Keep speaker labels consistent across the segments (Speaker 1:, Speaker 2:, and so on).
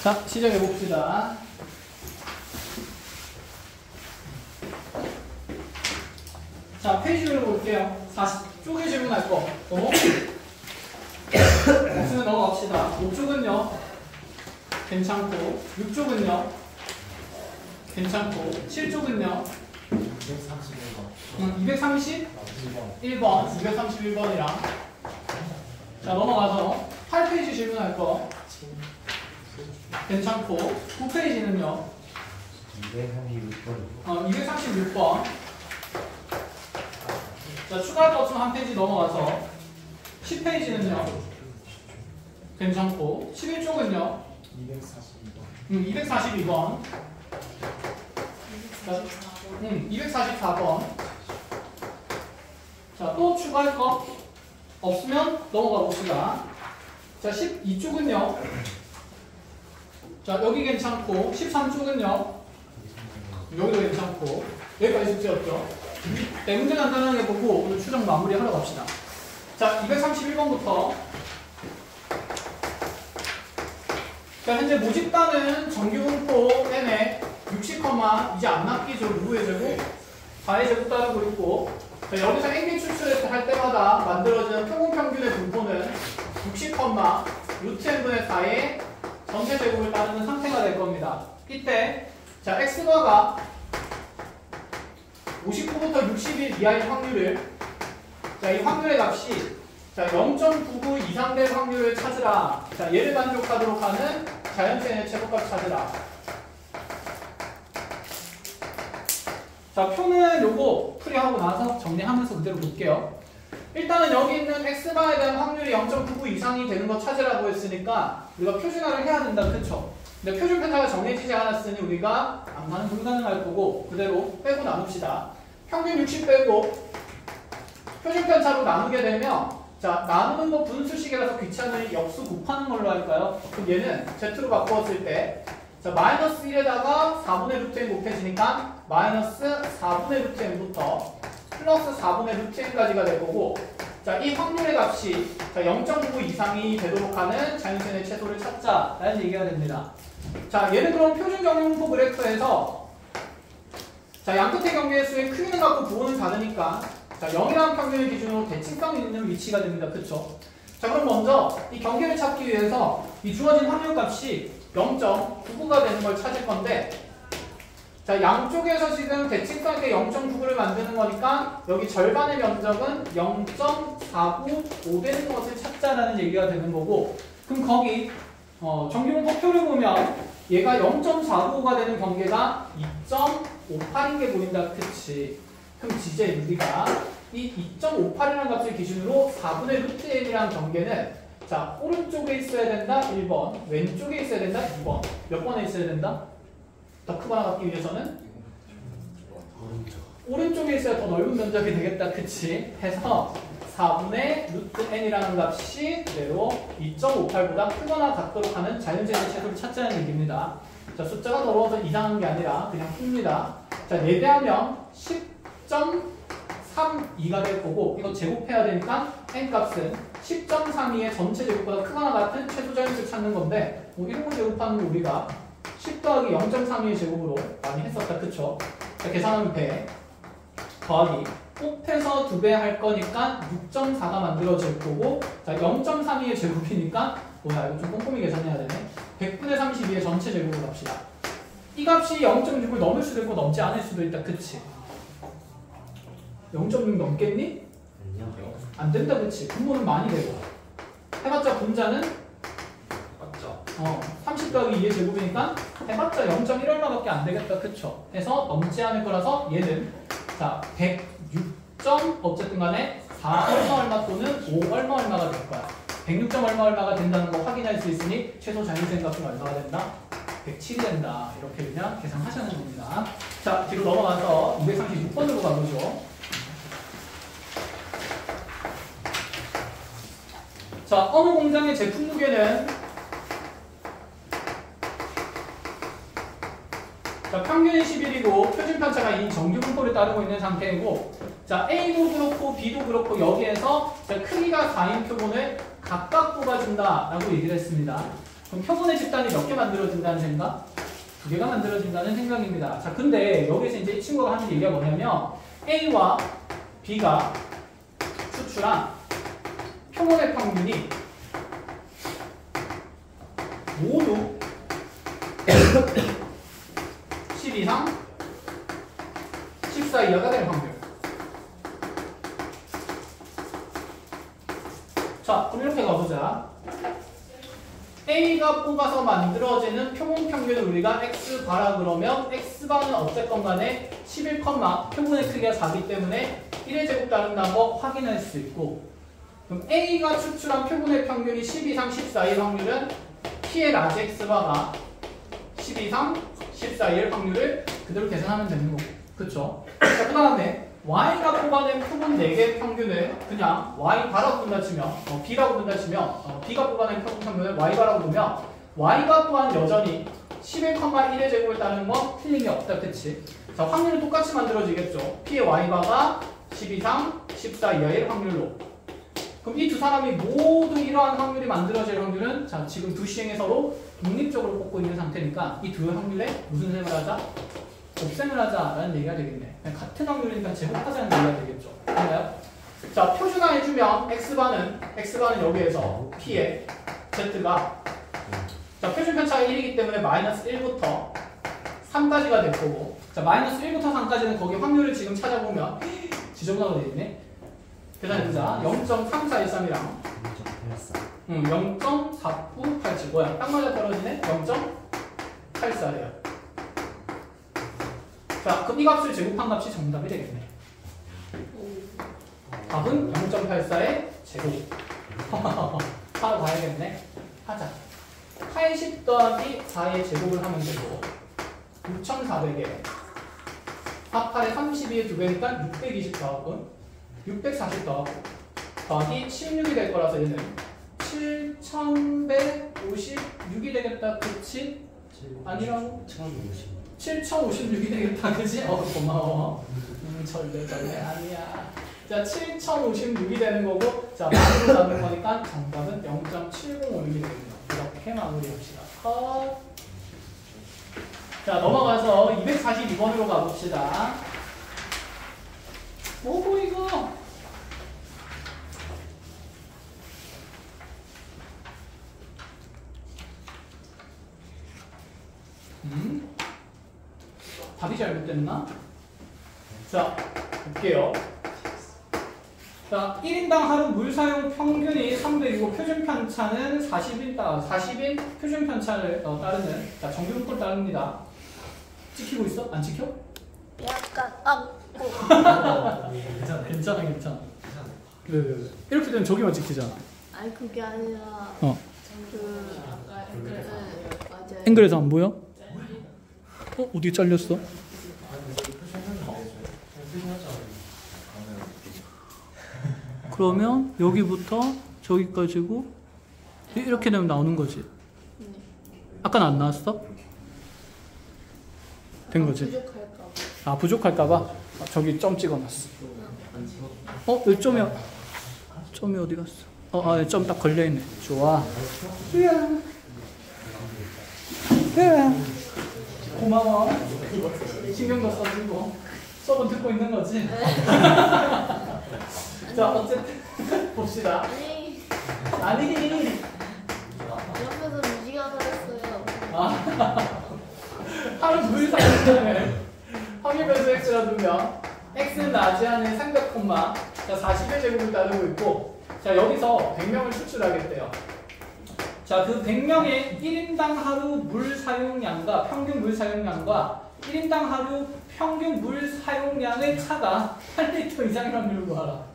Speaker 1: 자, 시작해 봅시다. 자, 페이지별로 볼게요. 40쪽에 질문할 거. 복수는 넘어갑시다. 5쪽은요. 괜찮고, 6쪽은요. 괜찮고, 7쪽은요. 231번, 231번이랑. 자, 넘어가서 8페이지 질문할 거. 괜찮고, 9페이지는요. 236번. 자, 추가할 거 없으면 한 페이지 넘어가서 10페이지는요. 괜찮고, 11쪽은요. 242번. 244번. 자, 또 추가할 거 없으면 넘어가 봅시다. 자, 12쪽은요. 자, 여기 괜찮고, 13쪽은요. 여기도 괜찮고, 여기까지 숙제였죠. 네, 문제 간단하게 보고 오늘 추정 마무리 하러 갑시다. 자, 231번부터. 자, 현재 모집단은 정규분포 n에 60, 이제 안 낚이죠. 누구의 제곱? 4의 제곱 따르고 있고, 자, 여기서 n개 추출할 때마다 만들어지는 표본평균의 분포는 60, 루트 n분의 4의 전체 제곱을 따르는 상태가 될 겁니다. 이때 자, x바가 59부터 61 이하인 확률을, 자, 이 확률의 값이 자, 0.99 이상 될 확률을 찾으라. 자, 얘를 만족하도록 하는 자연수의 최고값 찾으라. 자, 표는 요거 풀이하고 나서 정리하면서 그대로 볼게요. 일단은 여기 있는 x바에 대한 확률이 0.99 이상이 되는 거 찾으라고 했으니까 우리가 표준화를 해야 된다. 그쵸? 근데 표준 편차가 정해지지 않았으니 우리가 암산은 불가능할 거고 그대로 빼고 나눕시다. 평균 60 빼고 표준 편차로 나누게 되면, 자, 나누는 거 분수식이라서 귀찮으니 역수 곱하는 걸로 할까요? 그럼 얘는 z로 바꾸었을 때, 자, 마이너스 1에다가 4분의 루트 n 곱해지니까 마이너스 4분의 루트 n부터 플러스 4분의 루트 n까지가 될 거고, 자, 이 확률의 값이 0.99 이상이 되도록 하는 자연수의 최소를 찾자라는 얘기가 됩니다. 자, 얘는 그럼 표준 경영분포 그래프에서, 자, 양끝의 경계의 수의 크기는 같고 부호는 다르니까, 자, 0이라는 평균을 기준으로 대칭성 있는 위치가 됩니다. 그쵸? 자, 그럼 먼저 이 경계를 찾기 위해서 이 주어진 확률값이 0.99가 되는 걸 찾을 건데, 자, 양쪽에서 지금 대칭성 있게 0.99를 만드는 거니까 여기 절반의 면적은 0.495 되는 것을 찾자라는 얘기가 되는 거고, 그럼 거기 정규분포 표를 보면 얘가 0.495가 되는 경계가 2.58인 게 보인다. 그치? 그럼 이제 우리가 이 2.58이라는 값을 기준으로 4분의 루트 n이라는 경계는, 자, 오른쪽에 있어야 된다 1번, 왼쪽에 있어야 된다 2번. 몇 번에 있어야 된다? 더 크거나 같기 위해서는 오른쪽에 있어야 더 넓은 면적이 되겠다. 그치? 해서 4분의 루트 n이라는 값이 그대로 2.58보다 크거나 같도록 하는 자연수의 최소를 찾자는 얘기입니다. 자, 숫자가 더러워서 이상한 게 아니라 그냥 풉니다. 자, 예배하면 10.32가 될 거고, 이거 제곱해야 되니까 n 값은 10.32의 전체 제곱보다 크거나 같은 최소 자연수를 찾는 건데, 뭐 이런 거 제곱하는 거 우리가 10 더하기 0.32의 제곱으로 많이 했었다. 그쵸? 자, 계산하면 100 더하기 곱해서 2배 할 거니까 6.4가 만들어질 거고, 자, 0.32의 제곱이니까 뭐야, 이거 좀 꼼꼼히 계산해야 되네. 100분의 32의 전체 제곱으로 갑시다. 이 값이 0.6을 넘을 수도 있고 넘지 않을 수도 있다. 그치? 0.6 넘겠니? 안 된다. 그치? 분모는 많이 되고 해봤자 분자는 30 더하기 2의 제곱이니까 해봤자 0.1 얼마밖에 안 되겠다. 그쵸? 해서 넘지 않을 거라서 얘는, 자, 106점 어쨌든 간에 4 얼마 또는 5 얼마가 될 거야. 106점 얼마가 된다는 거 확인할 수 있으니 최소 자연수의 값은 얼마가 된다? 107이 된다. 이렇게 그냥 계산하시는 겁니다. 자, 뒤로 넘어가서 236번으로 가보죠. 자, 어느 공장의 제품 무게는, 자, 평균이 11이고 표준 편차가 2인 정규 분포를 따르고 있는 상태이고, 자, A도 그렇고 B도 그렇고 여기에서 자, 크기가 4인 표본을 각각 뽑아준다라고 얘기를 했습니다. 그럼 표본의 집단이 몇 개 만들어진다는 생각? 2개가 만들어진다는 생각입니다. 자, 근데 여기서 이제 이 친구가 하는 얘기가 뭐냐면 A와 B가 추출한 표본의 평균이 모두 10 이상 14 이하가 될 확률. 자, 그럼 이렇게 가보자. A가 뽑아서 만들어지는 표본 평균을 우리가 X바라 그러면 X바는 어쨌건 간에 11, 표본의 크기가 작기 때문에 1의 제곱 따른다는 거 확인할 수 있고, 그럼 A가 추출한 표본의 평균이 10 이상 14일 확률은 P의 라지 X바가 10 이상 14일 확률을 그대로 계산하면 되는 거고. 그쵸? 자, 그 다음에 Y가 뽑아낸 표본 4개의 평균을 그냥 Y바라고 본다 치면, B라고 본다 치면, B가 뽑아낸 표본 평균을 Y바라고 보면, Y가 또한 여전히 11,1의 제곱을 따르는 건 틀림이 없다. 그치? 자, 확률은 똑같이 만들어지겠죠. P의 Y바가 10 이상 14 이하의 확률로. 그럼 이 두 사람이 모두 이러한 확률이 만들어질 확률은, 자, 지금 두 시행에 서로 독립적으로 뽑고 있는 상태니까 이 두 확률에 무슨 셈을 하자? 곱셈을 하자라는 얘기가 되겠네. 그냥 같은 확률이니까 제곱하자는 얘기가 되겠죠. 그런가요? 자, 표준화해주면 X바는 여기에서 P의 Z가, 자, 표준 편차가 1이기 때문에 마이너스 1부터 3까지가 될 거고, 자, 마이너스 1부터 3까지는 거기 확률을 지금 찾아보면 지정하게 되어 있네. 계산해보자. 0.3413이랑 0.4987. 뭐야? 딱 맞아 떨어지네? 0.84래요. 자, 그럼 이 값을 제곱한 값이 정답이 되겠네. 답은 0.84의 제곱. 바로 봐야겠네. 하자. 80 더하기 4의 제곱을 하면 되고, 6,400에 4, 8에 32의 2배니까 620 더하고 640 더하기 16이 될 거라서 얘는 7,156이 되겠다. 그치? 아니라고? 7,056이 되겠다. 그치? 고마워. 절대 아니야. 자, 7,056이 되는 거고, 자, 마무리로 잡는 거니까 정답은 0.7056이 되겠네요. 이렇게 마무리합시다. 컷. 자, 넘어가서 242번으로 가봅시다. 뭐고 이거? 답이 잘못됐나? 자, 볼게요. 자, 1인당 하루 물 사용 평균이 300이고 표준 편차는 40인 표준 편차를 따르는, 자, 정규분포를 따릅니다. 찍히고 있어? 안 찍혀?
Speaker 2: 약간
Speaker 1: 괜찮아. 네. 이렇게 되면 저기만 찍히잖아.
Speaker 2: 아니 그게 아니라 맞아요.
Speaker 1: 앵글에서 안 보여? 어디 잘렸어? 그러면 여기부터 저기까지고 이렇게 되면 나오는 거지. 아까는 안 나왔어? 된 거지? 부족할까봐? 저기 점 찍어놨어. 여기 점이 어디 갔어? 점 딱 걸려있네. 좋아. 고마워. 신경도 써주고 수업은 듣고 있는 거지? 자, 어쨌든 봅시다. 아니
Speaker 2: 옆에서 무지가 그랬어요.
Speaker 1: 하루 물 사용량을 확률 변수 x라 두면 x는 나지하는 삼각 콤마, 자, 40의 제곱을 따르고 있고, 자, 여기서 100명을 추출하겠대요. 자, 그 100명의 1인당 하루 물 사용량과 평균 물 사용량과 1인당 하루 평균 물 사용량의 차가 8리터 이상일 확률을 구하라.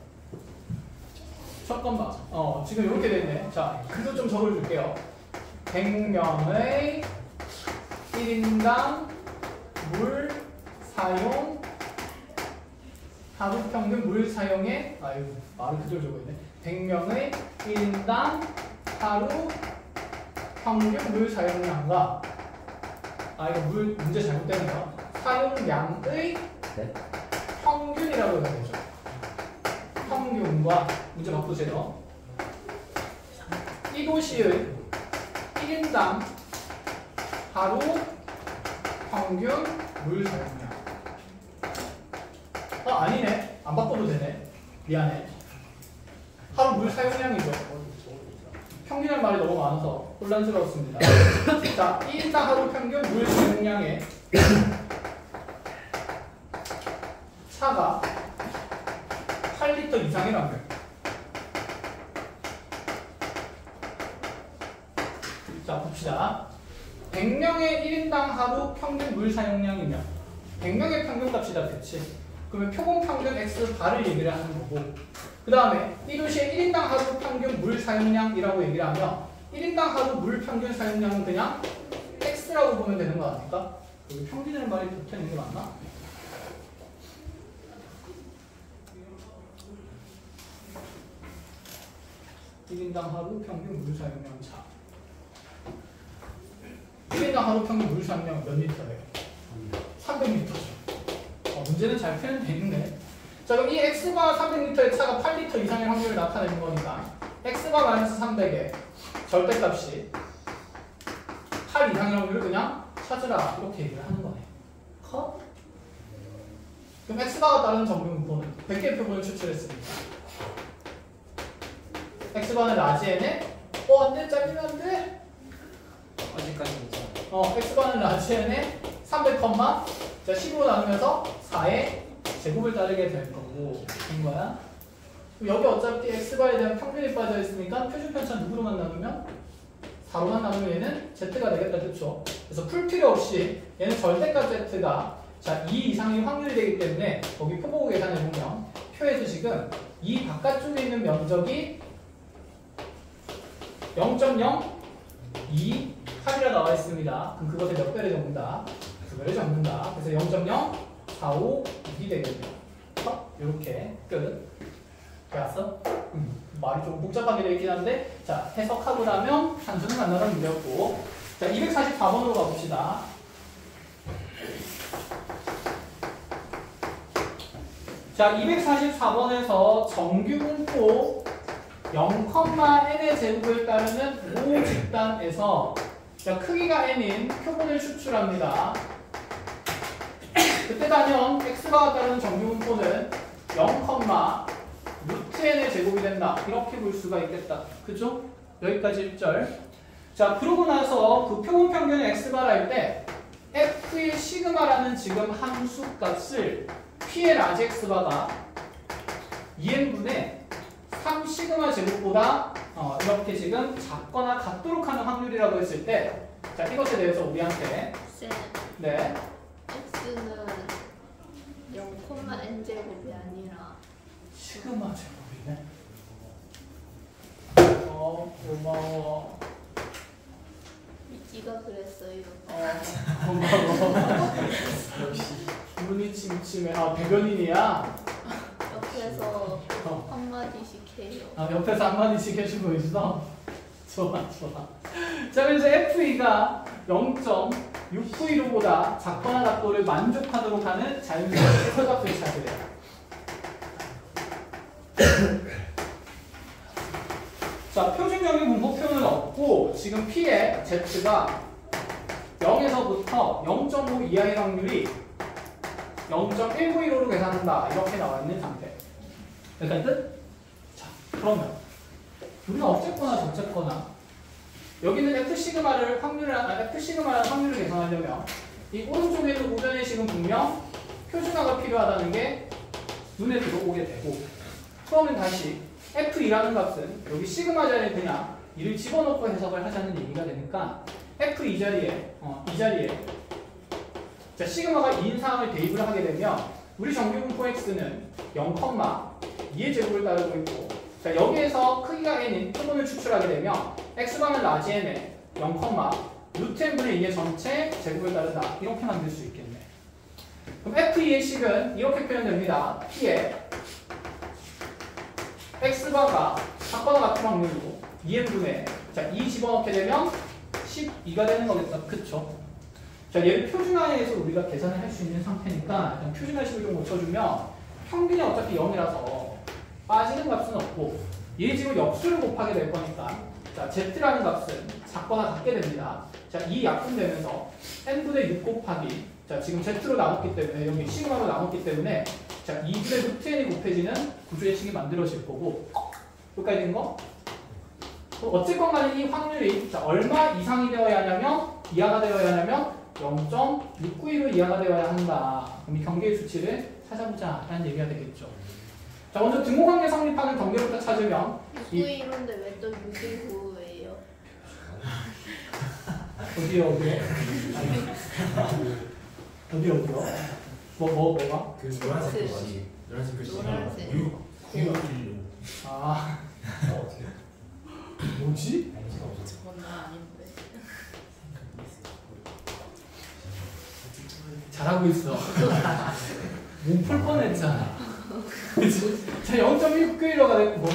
Speaker 1: 잠깐만. 지금 이렇게 되네. 자, 그거 좀 적어줄게요. 100명의 1인당 물 사용 하루 평균 물 사용의, 말을 그대로 적어있네. 100명의 1인당 하루 평균 물 사용량과, 이거 물 문제 잘못되는 거. 사용량의 평균이라고 해야 되죠. 평균과 문제 바꾸세요. 이 도시의 1인당 하루 평균 물 사용량. 아니네. 안 바꿔도 되네. 미안해. 하루 물 사용량이죠. 평균할 말이 너무 많아서 혼란스러웠습니다. 자, 1인당 하루 평균 물 사용량의 차가 8리터 이상이라는 거예요. 자, 봅시다. 100명의 1인당 하루 평균 물 사용량이면 100명의 평균값이다, 그치? 그러면 표본 평균 X 바를 얘기를 하는 거고, 그 다음에 이 도시의 1인당 하루 평균 물 사용량이라고 얘기를 하면 1인당 하루 물 평균 사용량은 그냥 X라고 보면 되는 거 아닙니까? 여기 평균이라는 말이 붙어 있는 게 맞나? (1인당) 하루 평균 물 사용량 차. 1인당 하루 평균 물 사용량 몇 리터예요? 300리터죠. 문제는 잘 표현되어 있네. 자, 그럼 이 X바 300리터의 차가 8리터 이상의 확률을 나타내는 거니까 X바 마이너스 300의 절대값이 8 이상의 확률을 그냥 찾으라, 이렇게 얘기를 하는 거네. 컷? 그럼 X바가 따르는 정규분포는 100개의 표본을 추출했으니까 X바는 라지 n에 안돼, 잘리면 안돼.
Speaker 3: 어디까지 괜찮아?
Speaker 1: X바는 라지 n에 300, 자 10으로 나누면서 4의 제곱을 따르게 될 거고, 된 거야. 그럼 여기 어차피 X바에 대한 평균이 빠져 있으니까 표준 편차 누구로만 나누면? 4로만 나누면 얘는 Z가 되겠다, 그쵸? 그래서 풀 필요 없이 얘는 절대값 Z가 자 2 이상의 확률이 되기 때문에 거기 표보고 계산해보면 표에서 지금 이 바깥쪽에 있는 면적이 0.02 8이라 나와 있습니다. 그럼 그것의 몇 배를 적는다? 2배를 적는다. 그래서 0.0452이 되겠네요. 이렇게 끝. 알았어? 말이 좀 복잡하게 되어 있긴 한데, 자, 해석하고 나면 산수는 간단한 문제였고, 자, 244번으로 가봅시다. 자, 244번에서 정규분포 0,n의 제곱을 따르는 모 집단에서 자, 크기가 n인 표본을 추출합니다. 그때 단연 x바가 따르는 정규분포는 0,n의 제곱이 된다. 이렇게 볼 수가 있겠다. 그죠? 여기까지 1절. 자, 그러고 나서 그 표본 평균의 x바를 할 때 f의 시그마라는 지금 함수 값을 p의 라지 x바가 2n분의 3 시그마 제곱보다 이렇게 지금 작거나 같도록 하는 확률이라고 했을 때, 자, 이것에 대해서 우리한테
Speaker 2: 쌤,
Speaker 1: 네,
Speaker 2: X는 0,n 제곱이 아니라
Speaker 1: 시그마 제곱이네. 고마워.
Speaker 2: 미지가 그랬어요.
Speaker 1: 고마워. 역시 눈이 침침해. 배변인이야?
Speaker 2: 옆에서 한마디씩 해요.
Speaker 1: 옆에서 한마디씩 해주고 있어? 좋아. 자, 그래서 FE가 0.6V1보다 작거나 같도를 만족하도록 하는 자연스러운 최소값을 찾으래요. 자, 표준적인 분포 표현을 얻고 지금 P의 Z가 0에서부터 0.5 이하의 확률이 0.1V1로 계산한다. 이렇게 나와 있는 상태. 여기까지 끝? 자, 그러면 우리가 어쨌거나 저쨌거나 여기는 F시그마라는 확률을 계산하려면 이 오른쪽에 있는 우변의 식은 분명 표준화가 필요하다는 게 눈에 들어오게 되고, 그러면 다시 F2라는 값은 여기 시그마 자리에 그냥 이를 집어넣고 해석을 하자는 얘기가 되니까 F2 자리에 이 자리에 자, 시그마가 2인 상황을 대입을 하게 되면 우리 정규분포 X는 0,2의 제곱을 따르고 있고, 자, 여기에서 크기가 n인 표본을 추출하게 되면 X방은 라지 n에 0, 루트 n분의 2의 전체 제곱을 따른다. 이렇게 만들 수 있겠네. 그럼 F2의 식은 이렇게 표현됩니다. P의 X바가 작거나 같은 확률이고 2n분의 자, 2 집어넣게 되면 12가 되는 거겠다. 그쵸? 자, 얘를 표준화해서 우리가 계산을 할 수 있는 상태니까 일단 표준화식을 좀 고쳐주면 평균이 어차피 0이라서 빠지는 값은 없고 얘 지금 역수를 곱하게 될 거니까 자, z라는 값은 작거나 같게 됩니다. 자, 이 약분되면서 n분의 6 곱하기 자, 지금 z로 나눴기 때문에 여기 시그마로 나눴기 때문에 자, 2분의 루트 n이 곱해지는 구조의 식이 만들어질 거고 여기까지 된 거? 어쨌건 간에 이 확률이 자, 얼마 이상이 되어야 하냐면 이하가 되어야 하냐면 0.692로 이하가 되어야 한다. 그럼 이 경계의 수치를 찾아보자 라는 얘기가 되겠죠. 자, 먼저 등호관계 성립하는 경계부터 찾으면
Speaker 2: 691인데 왜 또 619예요?
Speaker 1: 어디요? 어디요? 뭐가?
Speaker 4: 그 노란색 글씨. 노란색 글씨.
Speaker 2: 노란색.
Speaker 4: 6.
Speaker 1: 아
Speaker 4: 어떻게?
Speaker 1: 뭐지?
Speaker 2: 저건 나 아닌데.
Speaker 1: 잘하고 있어. 몸 풀 뻔했잖아. 그치? 자, 0.691호가 됐고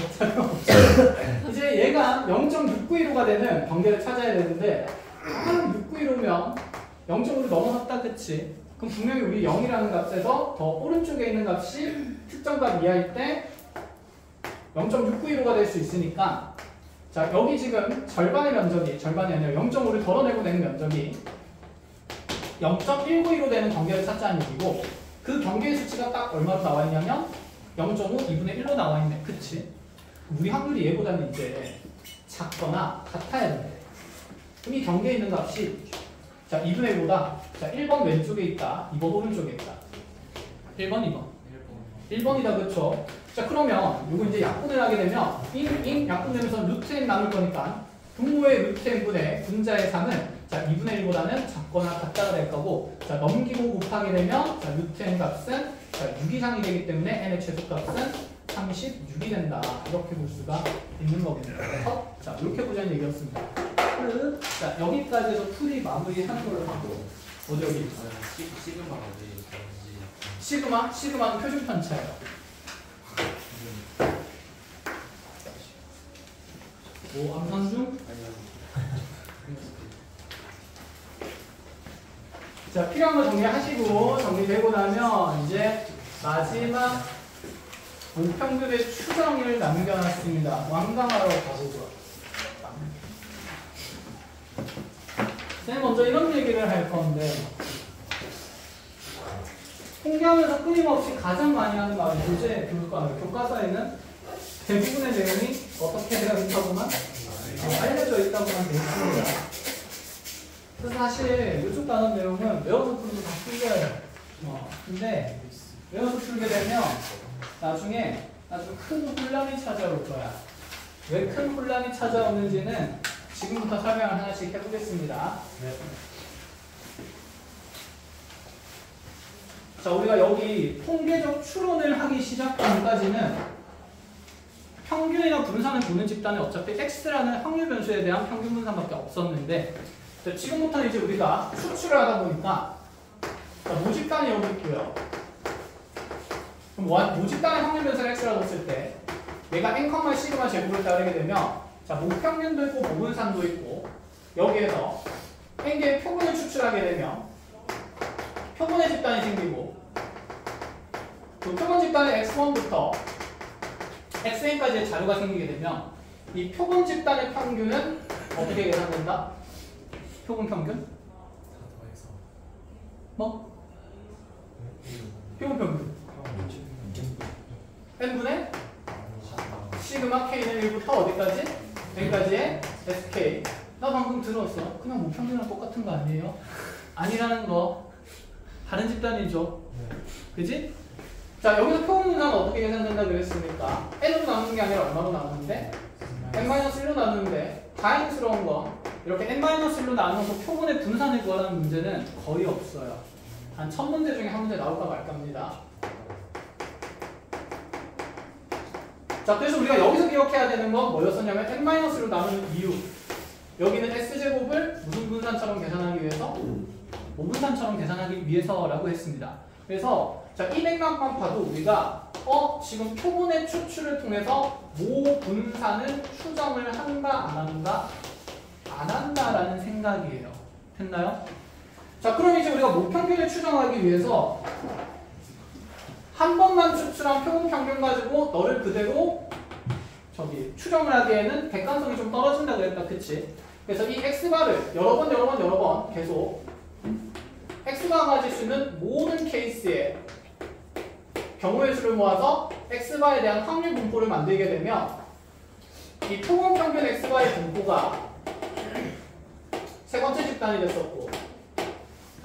Speaker 1: 이제 얘가 0.691호가 되는 경계를 찾아야 되는데 691호면 0.5로 넘어갔다 그치? 그럼 분명히 우리 0이라는 값에서 더 오른쪽에 있는 값이 특정값 이하일 때 0.691호가 될 수 있으니까 자, 여기 지금 절반의 면적이 절반이 아니라 0.5를 덜어내고 내는 면적이 0.191로 되는 경계를 찾자는 얘기고 그 경계의 수치가 딱 얼마로 나와 있냐면 0.5 2분의 1로 나와 있네. 그치? 우리 확률이 얘보다는 이제 작거나 같아야 돼. 그럼 이 경계에 있는 값이 자 2분의 1보다 자 1번 왼쪽에 있다. 2번 오른쪽에 있다. 1번 2번 1번이다. 그쵸? 자 그러면 요거 이제 약분을 하게 되면 인 약분되면서 루트 n 나눌 거니까 분모의 루트 n분의 분자의 3은 자 2분의 1보다는 작거나 같다가 될 거고 자 넘기고 곱하게 되면 자 루트 n 값은 자 6 이상이 되기 때문에 n의 최소값은 36이 된다. 이렇게 볼 수가 있는 거겠네요. 그래서 자 이렇게 보자는 얘기였습니다. 자 여기까지에서 풀이 마무리하는 걸로 하고 어디 여기
Speaker 3: 시그마 어디
Speaker 1: 시그마는 표준 편차예요. 오 암산중? 자 필요한 거 정리하시고 정리되고 나면 이제 마지막 무평균의 추정을 남겨놨습니다. 완강하러 가보죠. 쌤 먼저 이런 얘기를 할 건데 통계하면서 끊임없이 가장 많이 하는 말이 교과서에는 대부분의 내용이 어떻게 되어 있다고만 알려져 있다고만 되어 있습니다. 그래서 사실 이쪽 단원 내용은 외워서 풀어도 다 풀려요. 근데 외워서 풀게 되면 나중에 아주 큰 혼란이 찾아올 거야. 왜 큰 혼란이 찾아오는지는 지금부터 설명을 하나씩 해보겠습니다.
Speaker 4: 네.
Speaker 1: 자, 우리가 여기 통계적 추론을 하기 시작전까지는 평균이나 분산을 보는 집단에 어차피 X라는 확률 변수에 대한 평균 분산밖에 없었는데 자, 지금부터는 이제 우리가 추출을 하다 보니까 자, 모집단이 여기 있고요. 그럼 모집단의 확률 변수를 X라고 했을 때 얘가 n, 시그마 제곱을 따르게 되면 자, 모평균도 있고 모분산도 있고 여기에서 n개의 표분을 추출하게 되면 표본의 집단이 생기고 그 표본 집단의 x1부터 xn까지의 자료가 생기게 되면 이 표본 집단의 평균은 어떻게 계산된다? 표본 평균? 뭐? 표본 평균 n분의 시그마 k는 1부터 어디까지? 여기까지의 sk 나 방금 들었어. 그냥 뭐 평균이랑 똑같은 거 아니에요? 아니라는 거 다른 집단이죠. 그지? 자 여기서 표본 분산은 어떻게 계산된다 그랬으니까 n으로 나누는 게 아니라 얼마로 나누는데? n-1로 나누는데 다행스러운 거 이렇게 n-1로 나눠서 표본의 분산을 구하라는 문제는 거의 없어요. 한 1000문제 중에 한 문제 나올까 말까입니다. 자 그래서 우리가 여기서 기억해야 되는 건 뭐였었냐면 n-로 나누는 이유 여기는 x제곱을 무슨 분산처럼 계산하기 위해서? 모분산처럼 계산하기 위해서라고 했습니다. 그래서 자, 이 맥락만 봐도 우리가 지금 표본의 추출을 통해서 모분산을 추정을 한다 안 한다? 안 한다라는 생각이에요. 됐나요? 자 그럼 이제 우리가 모평균을 추정하기 위해서 한 번만 추출한 표본 평균 가지고 너를 그대로 저기 추정을 하기에는 객관성이 좀 떨어진다고 그랬다. 그치? 그래서 이 x바를 여러 번 계속 x바가 가질 수 있는 모든 케이스에 경우의 수를 모아서 x바에 대한 확률 분포를 만들게 되면 이 표본 평균 x바의 분포가 세 번째 집단이 됐었고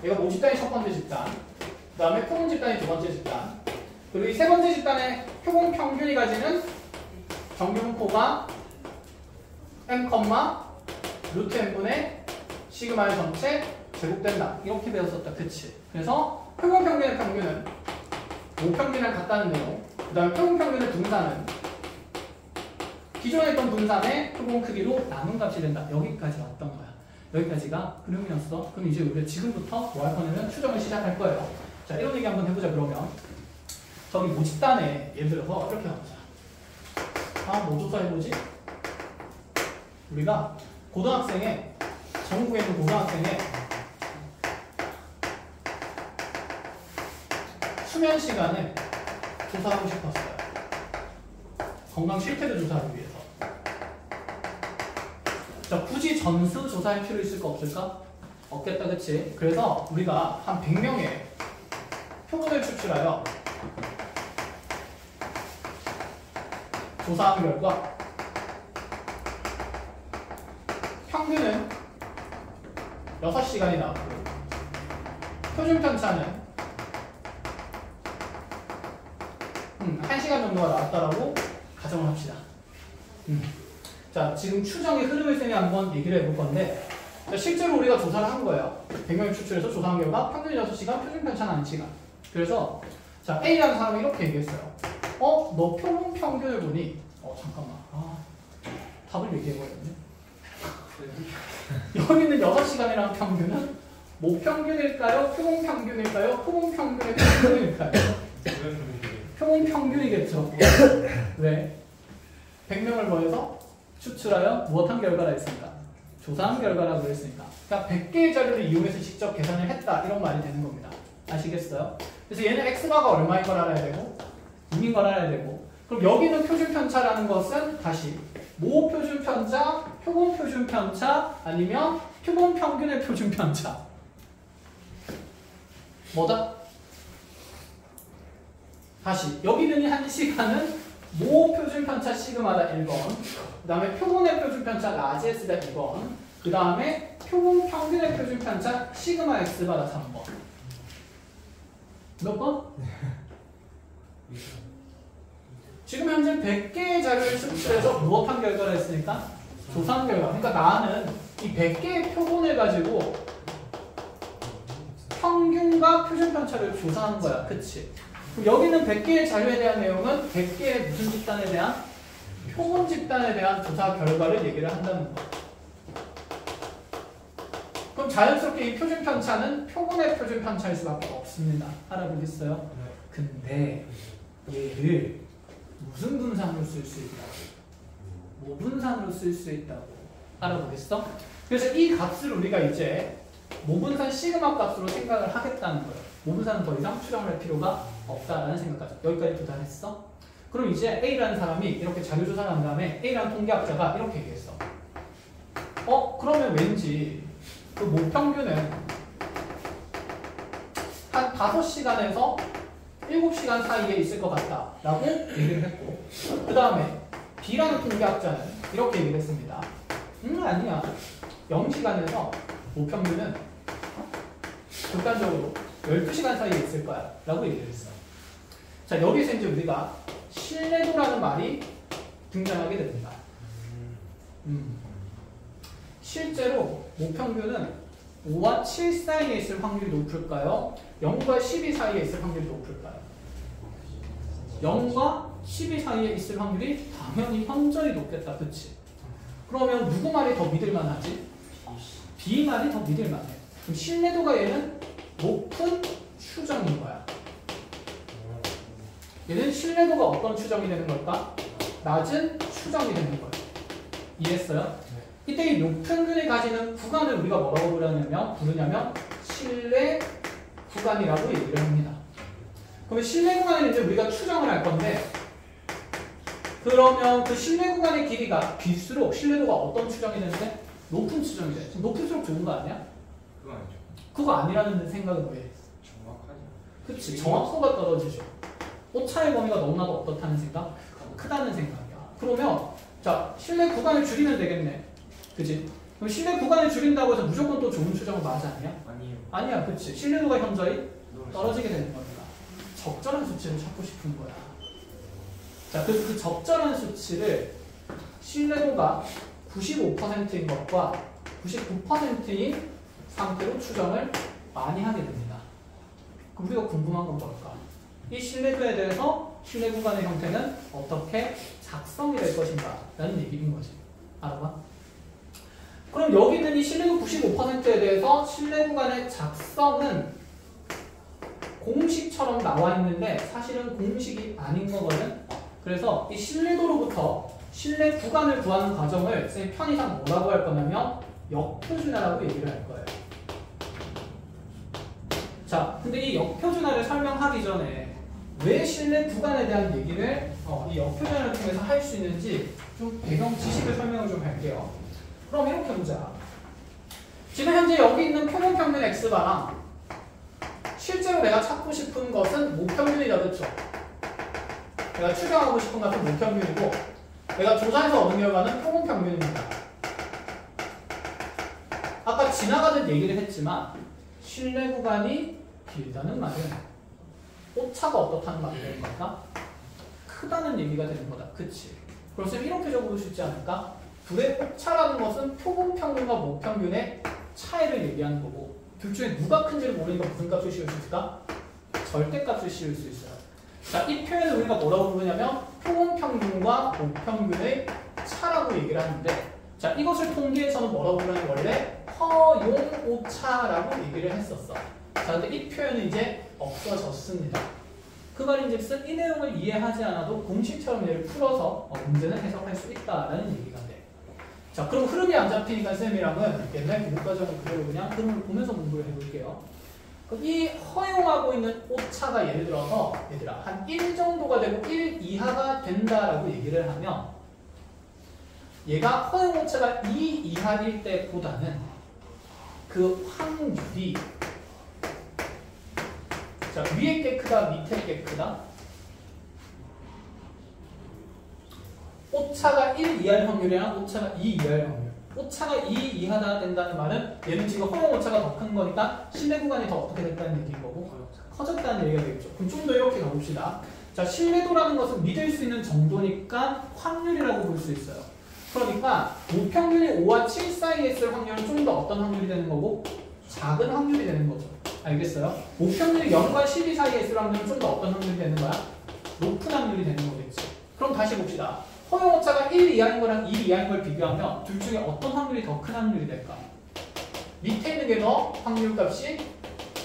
Speaker 1: 얘가 모 집단이 첫 번째 집단 그 다음에 표본 집단이 두 번째 집단 그리고 이 세 번째 집단의 표본 평균이 가지는 정규 분포가 m, 루트 n분의 시그마의 전체 제곱된다. 이렇게 배웠었다. 그치? 그래서 표본 평균의 평균은 모 평균이랑 같다는 내용 그 다음에 표본 평균의 분산은 기존에 있던 분산의 표본 크기로 나눈 값이 된다. 여기까지 왔던 거야. 여기까지가 그림이었어. 그럼 이제 우리가 지금부터 뭐 할 거냐면 추정을 시작할 거예요. 자, 이런 얘기 한번 해보자. 그러면 저기 모집단에 예를 들어서 이렇게 가보자. 뭐 조사해보지? 우리가 고등학생에 전국에 있는 고등학생의 수면 시간을 조사하고 싶었어요. 건강 실태를 조사하기 위해서. 자, 굳이 전수 조사할 필요 있을까 없을까? 없겠다, 그치? 그래서 우리가 한 100명의 표본을 추출하여 조사한 결과 평균은 6시간이 나왔고 표준 편차는 1시간 정도가 나왔다라고 가정을 합시다. 자, 지금 추정의 흐름을 쌤이 한번 얘기를 해볼 건데 자, 실제로 우리가 조사를 한 거예요. 100명을 추출해서 조사한 결과 평균 6시간, 표준 편차는 1시간. 그래서 자, A라는 사람이 이렇게 얘기했어요. 너 표본 평균을 보니 잠깐만. 답을 얘기해버렸네. 여기 있는 6시간이라는 평균은 모 평균일까요? 표본 평균일까요? 표본 평균의 평균일까요? 표본 평균이겠죠. 왜? 100명을 더해서 추출하여 무엇한 결과라 했습니까? 조사한 결과라고 했으니까. 그러니까 100개의 자료를 이용해서 직접 계산을 했다. 이런 말이 되는 겁니다. 아시겠어요? 그래서 얘는 x바가 얼마인 걸 알아야 되고 6인 걸 알아야 되고 그럼 여기는 표준 편차라는 것은 다시 모 표준 편차, 표본 표준 편차 아니면 표본 평균의 표준 편차 뭐다? 다시 여기는 1시간은 모 표준 편차 시그마다 1번 그 다음에 표본의 표준 편차 라지에스다 2번 그 다음에 표본 평균의 표준 편차 시그마 x바다 3번 몇 번? 지금 현재 100개의 자료를 추출해서 무엇한 결과를 했으니까? 조사한 결과. 그러니까 나는 이 100개의 표본을 가지고 평균과 표준 편차를 조사한 거야. 그치? 그럼 여기는 100개의 자료에 대한 내용은 100개의 무슨 집단에 대한? 표본 집단에 대한 조사 결과를 얘기를 한다는 거야. 그럼 자연스럽게 이 표준 편차는 표본의 표준 편차일 수밖에 없습니다. 알아보겠어요? 근데 얘를 무슨 분산으로 쓸 수 있다고? 뭐 분산으로 쓸 수 있다고? 알아보겠어? 그래서 이 값을 우리가 이제 모분산 시그마 값으로 생각을 하겠다는 거예요. 모분산은 더 이상 추정을 할 필요가 없다라는 생각까지. 여기까지 도달했어? 그럼 이제 A라는 사람이 이렇게 자료조사를 한 다음에 A라는 통계학자가 이렇게 얘기했어. 그러면 왠지 그 모평균은 한 5시간에서 7시간 사이에 있을 것 같다 라고 얘기를 했고 그 다음에 B라는 통계학자는 이렇게 얘기를 했습니다. 아니야. 0시간에서 모평균은 극단적으로 12시간 사이에 있을 거야 라고 얘기를 했어요. 자, 여기서 이제 우리가 신뢰도라는 말이 등장하게 됩니다. 실제로 모평균은 5와 7 사이에 있을 확률이 높을까요? 0과 12 사이에 있을 확률이 높을까요? 0과 12 사이에 있을 확률이 당연히 현저히 높겠다. 그치? 그러면 누구 말이 더 믿을만하지? B 말이 더 믿을만해. 그럼 신뢰도가 얘는 높은 추정인 거야. 얘는 신뢰도가 어떤 추정이 되는 걸까? 낮은 추정이 되는 거야. 이해했어요? 이때 이 모평균이 가지는 구간을 우리가 뭐라고 부르냐면 신뢰 구간이라고 얘기를 합니다. 그러면 신뢰 구간은 이제 우리가 추정을 할 건데 그러면 그 실내 구간의 길이가 길수록 신뢰도가 어떤 추정이 되는데? 높은 추정이 돼. 지금 높을수록 좋은 거 아니야?
Speaker 3: 그거 아니죠.
Speaker 1: 그거 아니라는 생각은 왜?
Speaker 3: 정확하지.
Speaker 1: 그치, 정확도가 떨어지죠. 오차의 범위가 너무나도 어떻다는 생각? 크다는 생각이야. 그러면 자, 실내 구간을 줄이면 되겠네. 그지? 그럼 실내 구간을 줄인다고 해서 무조건 또 좋은 추정은 맞아 아니야?
Speaker 3: 아니에요.
Speaker 1: 아니야, 그치? 신뢰도가 현저히 떨어지게 되는 겁니다. 적절한 수치를 찾고 싶은 거야. 자, 그래서 그 적절한 수치를 신뢰도가 95%인 것과 99%인 상태로 추정을 많이 하게 됩니다. 그럼 우리가 궁금한 건 뭘까? 이 신뢰도에 대해서 신뢰 구간의 형태는 어떻게 작성이 될 것인가 라는 얘기인 거지. 알아봐? 그럼 여기 있는 이 신뢰도 95%에 대해서 신뢰 구간의 작성은 공식처럼 나와 있는데 사실은 공식이 아닌 거거든. 그래서 이 신뢰도로부터 신뢰 구간을 구하는 과정을 쌤 편의상 뭐라고 할 거냐면 역표준화라고 얘기를 할 거예요. 자, 근데 이 역표준화를 설명하기 전에 왜 신뢰 구간에 대한 얘기를 이 역표준화를 통해서 할 수 있는지 좀 배경 지식을 설명을 좀 할게요. 그럼 이렇게 보자. 지금 현재 여기 있는 표본평균 x바랑 실제로 내가 찾고 싶은 것은 모평균이다, 그렇죠? 내가 추정하고 싶은 것은 모평균이고 내가 조사해서 얻은 결과는 표본평균입니다. 아까 지나가듯 얘기를 했지만 신뢰 구간이 길다는 말은 오차가 어떻다는 말이 되는 걸까? 크다는 얘기가 되는 거다. 그치? 그럼 이렇게 적어볼 수 있지 않을까? 둘의 오차라는 것은 표본평균과 모평균의 차이를 얘기하는 거고 둘 중에 누가 큰지를 모르니까 무슨 값을 씌울 수 있을까? 절대값을 씌울 수 있어요. 자, 이 표현을 우리가 뭐라고 부르냐면 표본평균과 모평균의 차라고 얘기를 하는데 자, 이것을 통계에서는 뭐라고 부르냐면 원래 허용 오차라고 얘기를 했었어. 자, 근데 이 표현은 이제 없어졌습니다. 그 말인즉슨 이 내용을 이해하지 않아도 공식처럼 얘를 풀어서 문제는 해석할 수 있다라는 얘기가 돼. 자, 그럼 흐름이 안 잡히니까 쌤이랑은 옛날 교육과정을 그대로 그냥 흐름을 보면서 공부를 해볼게요. 이 허용하고 있는 오차가 예를 들어서 얘들아 한 1 정도가 되고 1 이하가 된다라고 얘기를 하면 얘가 허용 오차가 2 이하일 때보다는 그 확률이 자, 위에 게 크다, 밑에 게 크다? 오차가 1 이하일 확률이랑 오차가 2 이하일 확률. 오차가 2 이하다 된다는 말은 얘는 지금 허용 오차가 더 큰 거니까 신뢰 구간이 더 어떻게 됐다는 얘기인 거고 커졌다는 얘기가 되겠죠. 그럼 좀 더 이렇게 가봅시다. 자, 신뢰도라는 것은 믿을 수 있는 정도니까 확률이라고 볼 수 있어요. 그러니까 모평균이 5와 7 사이에 있을 확률은 좀 더 어떤 확률이 되는 거고 작은 확률이 되는 거죠. 알겠어요? 모평균이 0과 12 사이에 있을 확률은 좀 더 어떤 확률이 되는 거야? 높은 확률이 되는 거겠지. 그럼 다시 봅시다. 허용 오차가 1 이하인 거랑 2 이하인 걸 비교하면 둘 중에 어떤 확률이 더 큰 확률이 될까? 밑에 있는 게 더 확률값이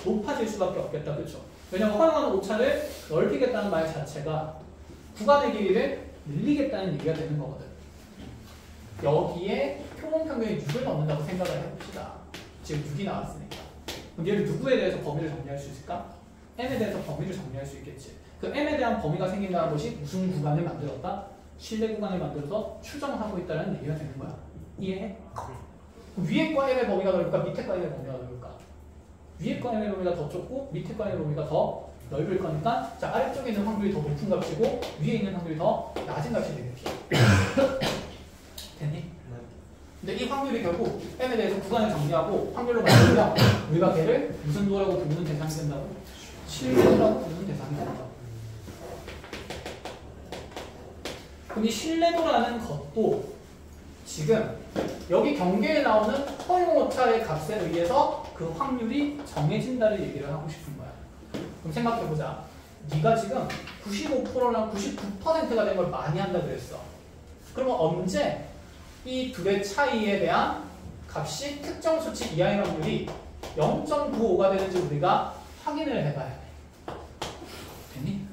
Speaker 1: 높아질 수밖에 없겠다. 그렇죠? 왜냐면 허용하는 오차를 넓히겠다는 말 자체가 구간의 길이를 늘리겠다는 얘기가 되는 거거든. 여기에 표본평균이 6을 넣는다고 생각을 해봅시다. 지금 6이 나왔으니까. 그럼 얘를 누구에 대해서 범위를 정리할 수 있을까? m에 대해서 범위를 정리할 수 있겠지. 그 m에 대한 범위가 생긴다는 것이 무슨 구간을 만들었다? 신뢰 구간을 만들어서 추정하고 있다는 얘기가 되는 거야. 이해해? 위에 과 m의 범위가 넓을까? 밑에 과 m의 범위가 넓을까? 위에 과 m의 범위가 더 좁고 밑에 과 m의 범위가 더 넓을 거니까 자, 아래쪽에 있는 확률이 더 높은 값이고 위에 있는 확률이 더 낮은 값이 되겠지. 됐니? 근데 이 확률이 결국 m에 대해서 구간을 정리하고 확률로 만들면 우리가 걔를 무슨 도라고 부르는 대상이 된다고? 신뢰도라고 부르는 대상이 된다. 그럼 이 신뢰도라는 것도 지금 여기 경계에 나오는 허용 오차의 값에 의해서 그 확률이 정해진다를 얘기를 하고 싶은 거야. 그럼 생각해보자. 네가 지금 95%랑 99%가 된 걸 많이 한다 그랬어. 그러면 언제 이 둘의 차이에 대한 값이 특정 수치 이하의 확률이 0.95가 되는지 우리가 확인을 해봐야 돼. 됐니?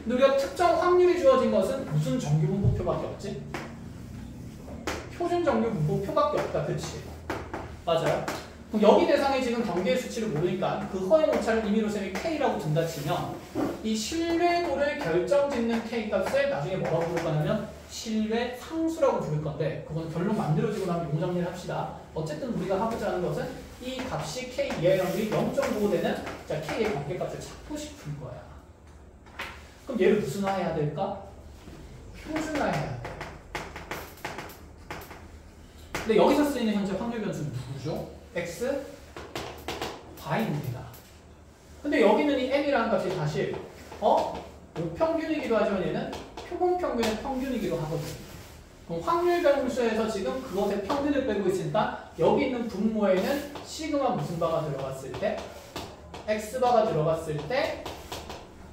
Speaker 1: 근데 우리가 특정 확률이 주어진 것은 무슨 정규분포표밖에 없지? 표준 정규분포표밖에 없다. 그치? 맞아요? 그럼 여기 대상이 지금 경계의 수치를 모르니까 그 허용 오차를 임의로 쌤이 K라고 둔다 치면 이 신뢰도를 결정짓는 K 값을 나중에 뭐라고 부를 거냐면 신뢰 상수라고 부를 건데 그건 결론 만들어지고 나면 용 정리를 합시다. 어쨌든 우리가 하고자 하는 것은 이 값이 K 이하의 확률이 0.95 되는 자 K의 관계값을 찾고 싶은 거야. 그럼 얘를 무슨화해야 될까? 표준화해야 돼. 근데 여기서 쓰이는 현재 확률 변수는 누구죠? x, y입니다. 근데 여기는 이 m이라는 값이 사실 평균이기도 하지만 얘는 표본평균의 평균이기도 하거든요. 그럼 확률 변수에서 지금 그것의 평균을 빼고 있으니까 여기 있는 분모에는 시그마 무슨 바가 들어갔을 때 x바가 들어갔을 때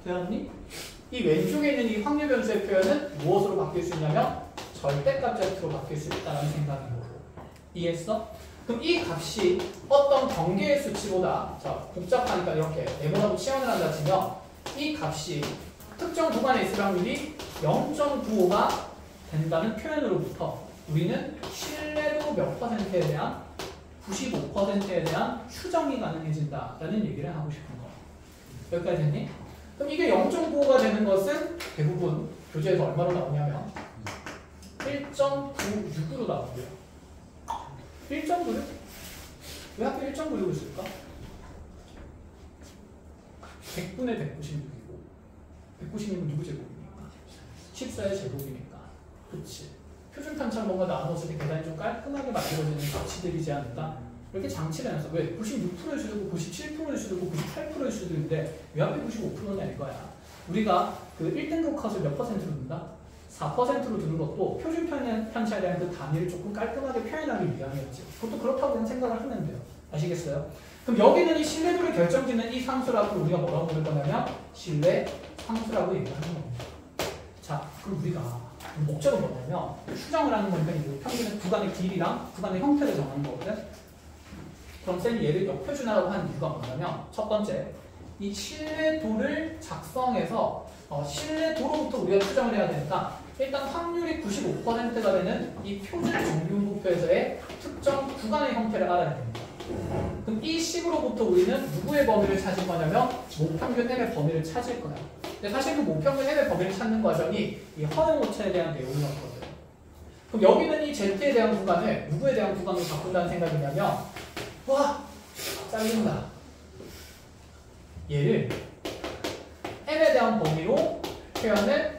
Speaker 1: 되었니? 이 왼쪽에 있는 이 확률 변수의 표현은 무엇으로 바뀔 수 있냐면 절대값 Z로 바뀔 수 있다는 생각인 거고. 이해했어? 그럼 이 값이 어떤 경계의 수치보다 자 복잡하니까 이렇게 네모나고 치환을 한다 치면 이 값이 특정 구간에 있을 확률이 0.95가 된다는 표현으로부터 우리는 신뢰도 몇 %에 대한 95%에 대한 추정이 가능해진다라는 얘기를 하고 싶은 거. 여기까지 됐니? 그럼 이게 0.95가 되는 것은 대부분 교재에서 얼마로 나오냐면 1.96으로 나오고요. 1.96? 왜 하필 1.96을 쓸까? 100분의 196이고 196은 누구 제곱입니까? 14의 제곱이니까. 그치. 표준편처럼 뭔가 나눠서 이렇게 계산이 좀 깔끔하게 만들어지는 가치들이지 않을까? 이렇게 장치를 해놨어. 왜? 96%일 수도 있고 97%일 수도 있고 98%일 수도 있는데 왜 하필 95%는 아닐 거야? 우리가 그 1등급 컷을 몇 %로 둔다? 4%로 두는 것도 표준 편차에 대한 그 단위를 조금 깔끔하게 표현하기 위함이었지. 그것도 그렇다고 그냥 생각을 하면 돼요. 아시겠어요? 그럼 여기는 이 신뢰도를 결정짓는 이 상수라고 우리가 뭐라고 부를 거냐면 신뢰 상수라고 얘기하는 겁니다. 자, 그럼 우리가 목적은 뭐냐면 추정을 하는 거니까 이 평균은 구간의 길이랑 구간의 형태를 정하는 거거든. 그럼 쌤이 얘를 역표준화라고 하는 이유가 뭐냐면 첫 번째, 이 신뢰도를 작성해서 신뢰도로부터 우리가 추정을 해야 되니까 일단 확률이 95%가 되는 이 표준 정균부표에서의 특정 구간의 형태를 알아야 됩니다. 그럼 이 식으로부터 우리는 누구의 범위를 찾을 거냐면 모평균 m의 범위를 찾을 거야. 근데 사실 그 모평균 m의 범위를 찾는 과정이 이 허용 오차에 대한 내용이었거든. 그럼 여기는 이 z에 대한 구간을 누구에 대한 구간으로 바꾼다는 생각이냐면 와! 잘린다. 얘를 m에 대한 범위로 표현을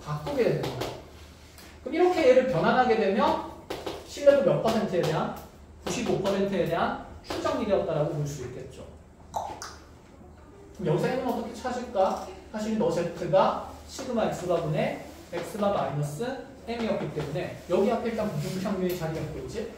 Speaker 1: 바꾸게 되는 거예요. 그럼 이렇게 얘를 변환하게 되면 신뢰도 몇 %에 대한 95%에 대한 추정이 되었다라고 볼 수 있겠죠. 그럼 여기서 m은 어떻게 찾을까? 사실 너 z가 시그마 x가 분의 x가 마이너스 m이었기 때문에 여기 앞에 일단 무슨 평균이 자리 잡고 있지?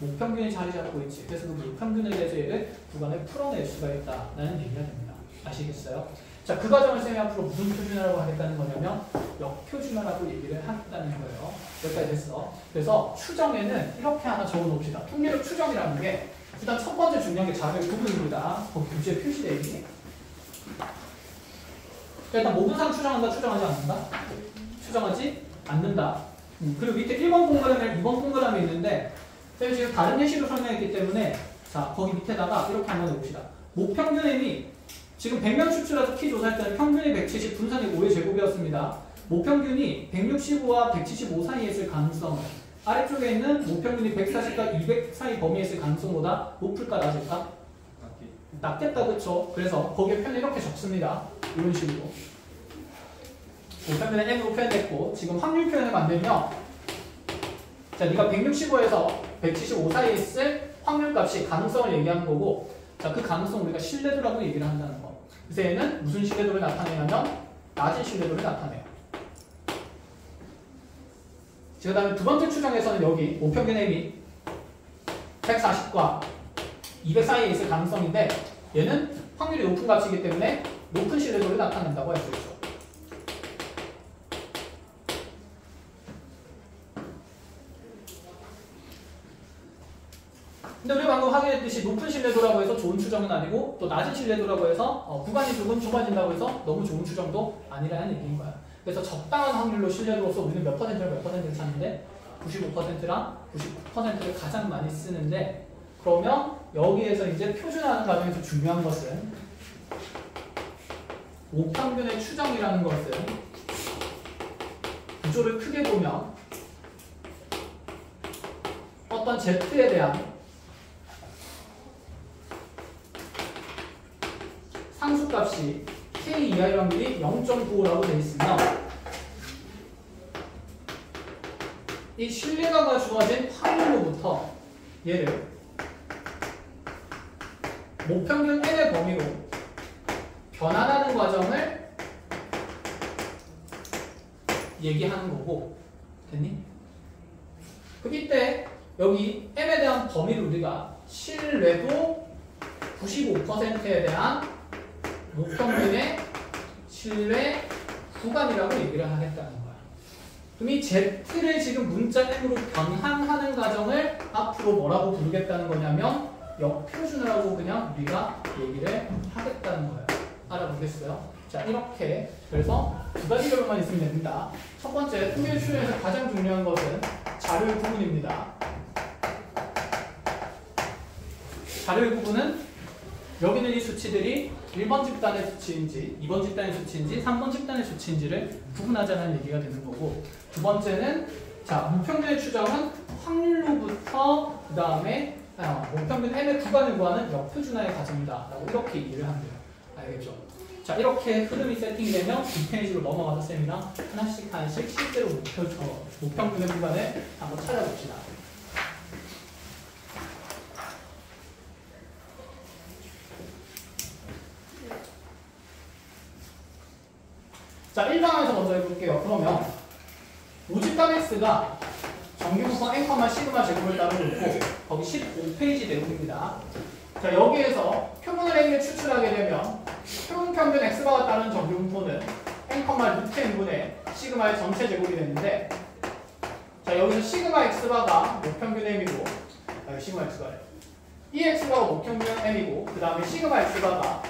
Speaker 1: 모평균이 자리 잡고 있지. 그래서 그 모평균에 대해서 얘를 구간에 풀어낼 수가 있다라는 얘기가 됩니다. 아시겠어요? 자, 그 과정을 쌤이 앞으로 무슨 표준화라고 하겠다는 거냐면 역표준화라고 얘기를 하겠다는 거예요. 여기까지 됐어. 그래서 추정에는 이렇게 하나 적어놓읍시다. 통계력 추정이라는 게 일단 첫 번째 중요한 게 자료의 부분입니다. 거기 교재에 표시되어 있니? 일단 모분상 추정한다, 추정하지 않는다? 추정하지 않는다. 그리고 밑에 1번 동그라미랑 2번 동그라미 있는데 쌤이 지금 다른 예시로 설명했기 때문에 자 거기 밑에다가 이렇게 한번 해봅시다. 모평균 m이 지금 100명 추출해서 키 조사할 때는 평균이 170, 분산이 5의 제곱이었습니다. 모평균이 165와 175 사이에 있을 가능성은 아래쪽에 있는 모평균이 140과 200 사이 범위에 있을 가능성보다 높을까 낮을까? 낮겠다, 그쵸? 그래서 거기에 표현 이렇게 적습니다. 이런 식으로. 모평균은 m으로 표현됐고 지금 확률 표현을 만들면 자, 네가 165에서 175 사이에 있을 확률값이 가능성을 얘기하는 거고 자, 그 가능성 우리가 신뢰도라고 얘기를 한다는 거. 그래서 얘는 무슨 신뢰도를 나타내냐면 낮은 신뢰도를 나타내요. 그 다음에 두 번째 추정에서는 여기 모평균 m이 140과 200 사이에 있을 가능성인데 얘는 확률이 높은 값이기 때문에 높은 신뢰도를 나타낸다고 할 수 있죠. 근데 우리 방금 확인했듯이 높은 신뢰도라고 해서 좋은 추정은 아니고 또 낮은 신뢰도라고 해서 구간이 조금 좁아진다고 해서 너무 좋은 추정도 아니라는 얘기인 거야. 그래서 적당한 확률로 신뢰도로서 우리는 몇 %를 몇 %를 찾는데 95%랑 99%를 가장 많이 쓰는데 그러면 여기에서 이제 표준화하는 과정에서 중요한 것은 목평균의 추정이라는 것은 구조를 크게 보면 어떤 Z에 대한 상수값이 K 이하의 확률이 0.95라고 되어 있으면 이 신뢰가가 주어진 확률로부터 얘를 목평균 n의 범위로 변환하는 과정을 얘기하는 거고, 됐니? 그럼 이때 여기 m에 대한 범위를 우리가 신뢰도 95%에 대한 목평균의 신뢰 구간이라고 얘기를 하겠다는 거야. 그럼 이 Z를 지금 문자 m으로 변환하는 과정을 앞으로 뭐라고 부르겠다는 거냐면 역표준이라고 그냥 우리가 얘기를 하겠다는 거예요. 알아보겠어요? 자, 이렇게 그래서 두 가지 결론만 있으면 됩니다. 첫 번째, 통계 추론에서 가장 중요한 것은 자료의 구분입니다. 자료의 구분은 여기 있는 이 수치들이 1번 집단의 수치인지 2번 집단의 수치인지 3번 집단의 수치인지를 구분하자는 얘기가 되는 거고, 두 번째는 자, 목평균의 추정은 확률로부터 그 다음에 목평균 m의 구간을 구하는 역표준화의 과정이다 라고 이렇게 얘기를 한대요. 알겠죠? 자, 이렇게 흐름이 세팅되면 뒷페이지로 넘어가서 쌤이랑 하나씩 실제로 목평균의 구간을 한번 찾아봅시다. 자, 1방에서 먼저 해볼게요. 그러면 우집단 X가 정규분포 n, 시그마 제곱을 따르고 있고 거기 15페이지 내용입니다. 자, 여기에서 표본을 n을 추출하게 되면 표본 평균 x바가 따른 정규분포는 n, 루트 n분의 시그마의 전체 제곱이 되는데, 자, 여기서 시그마 x바가 목평균 m이고 시그마 x바래. 이 x바가 목평균 m이고 그 다음에 시그마 x바가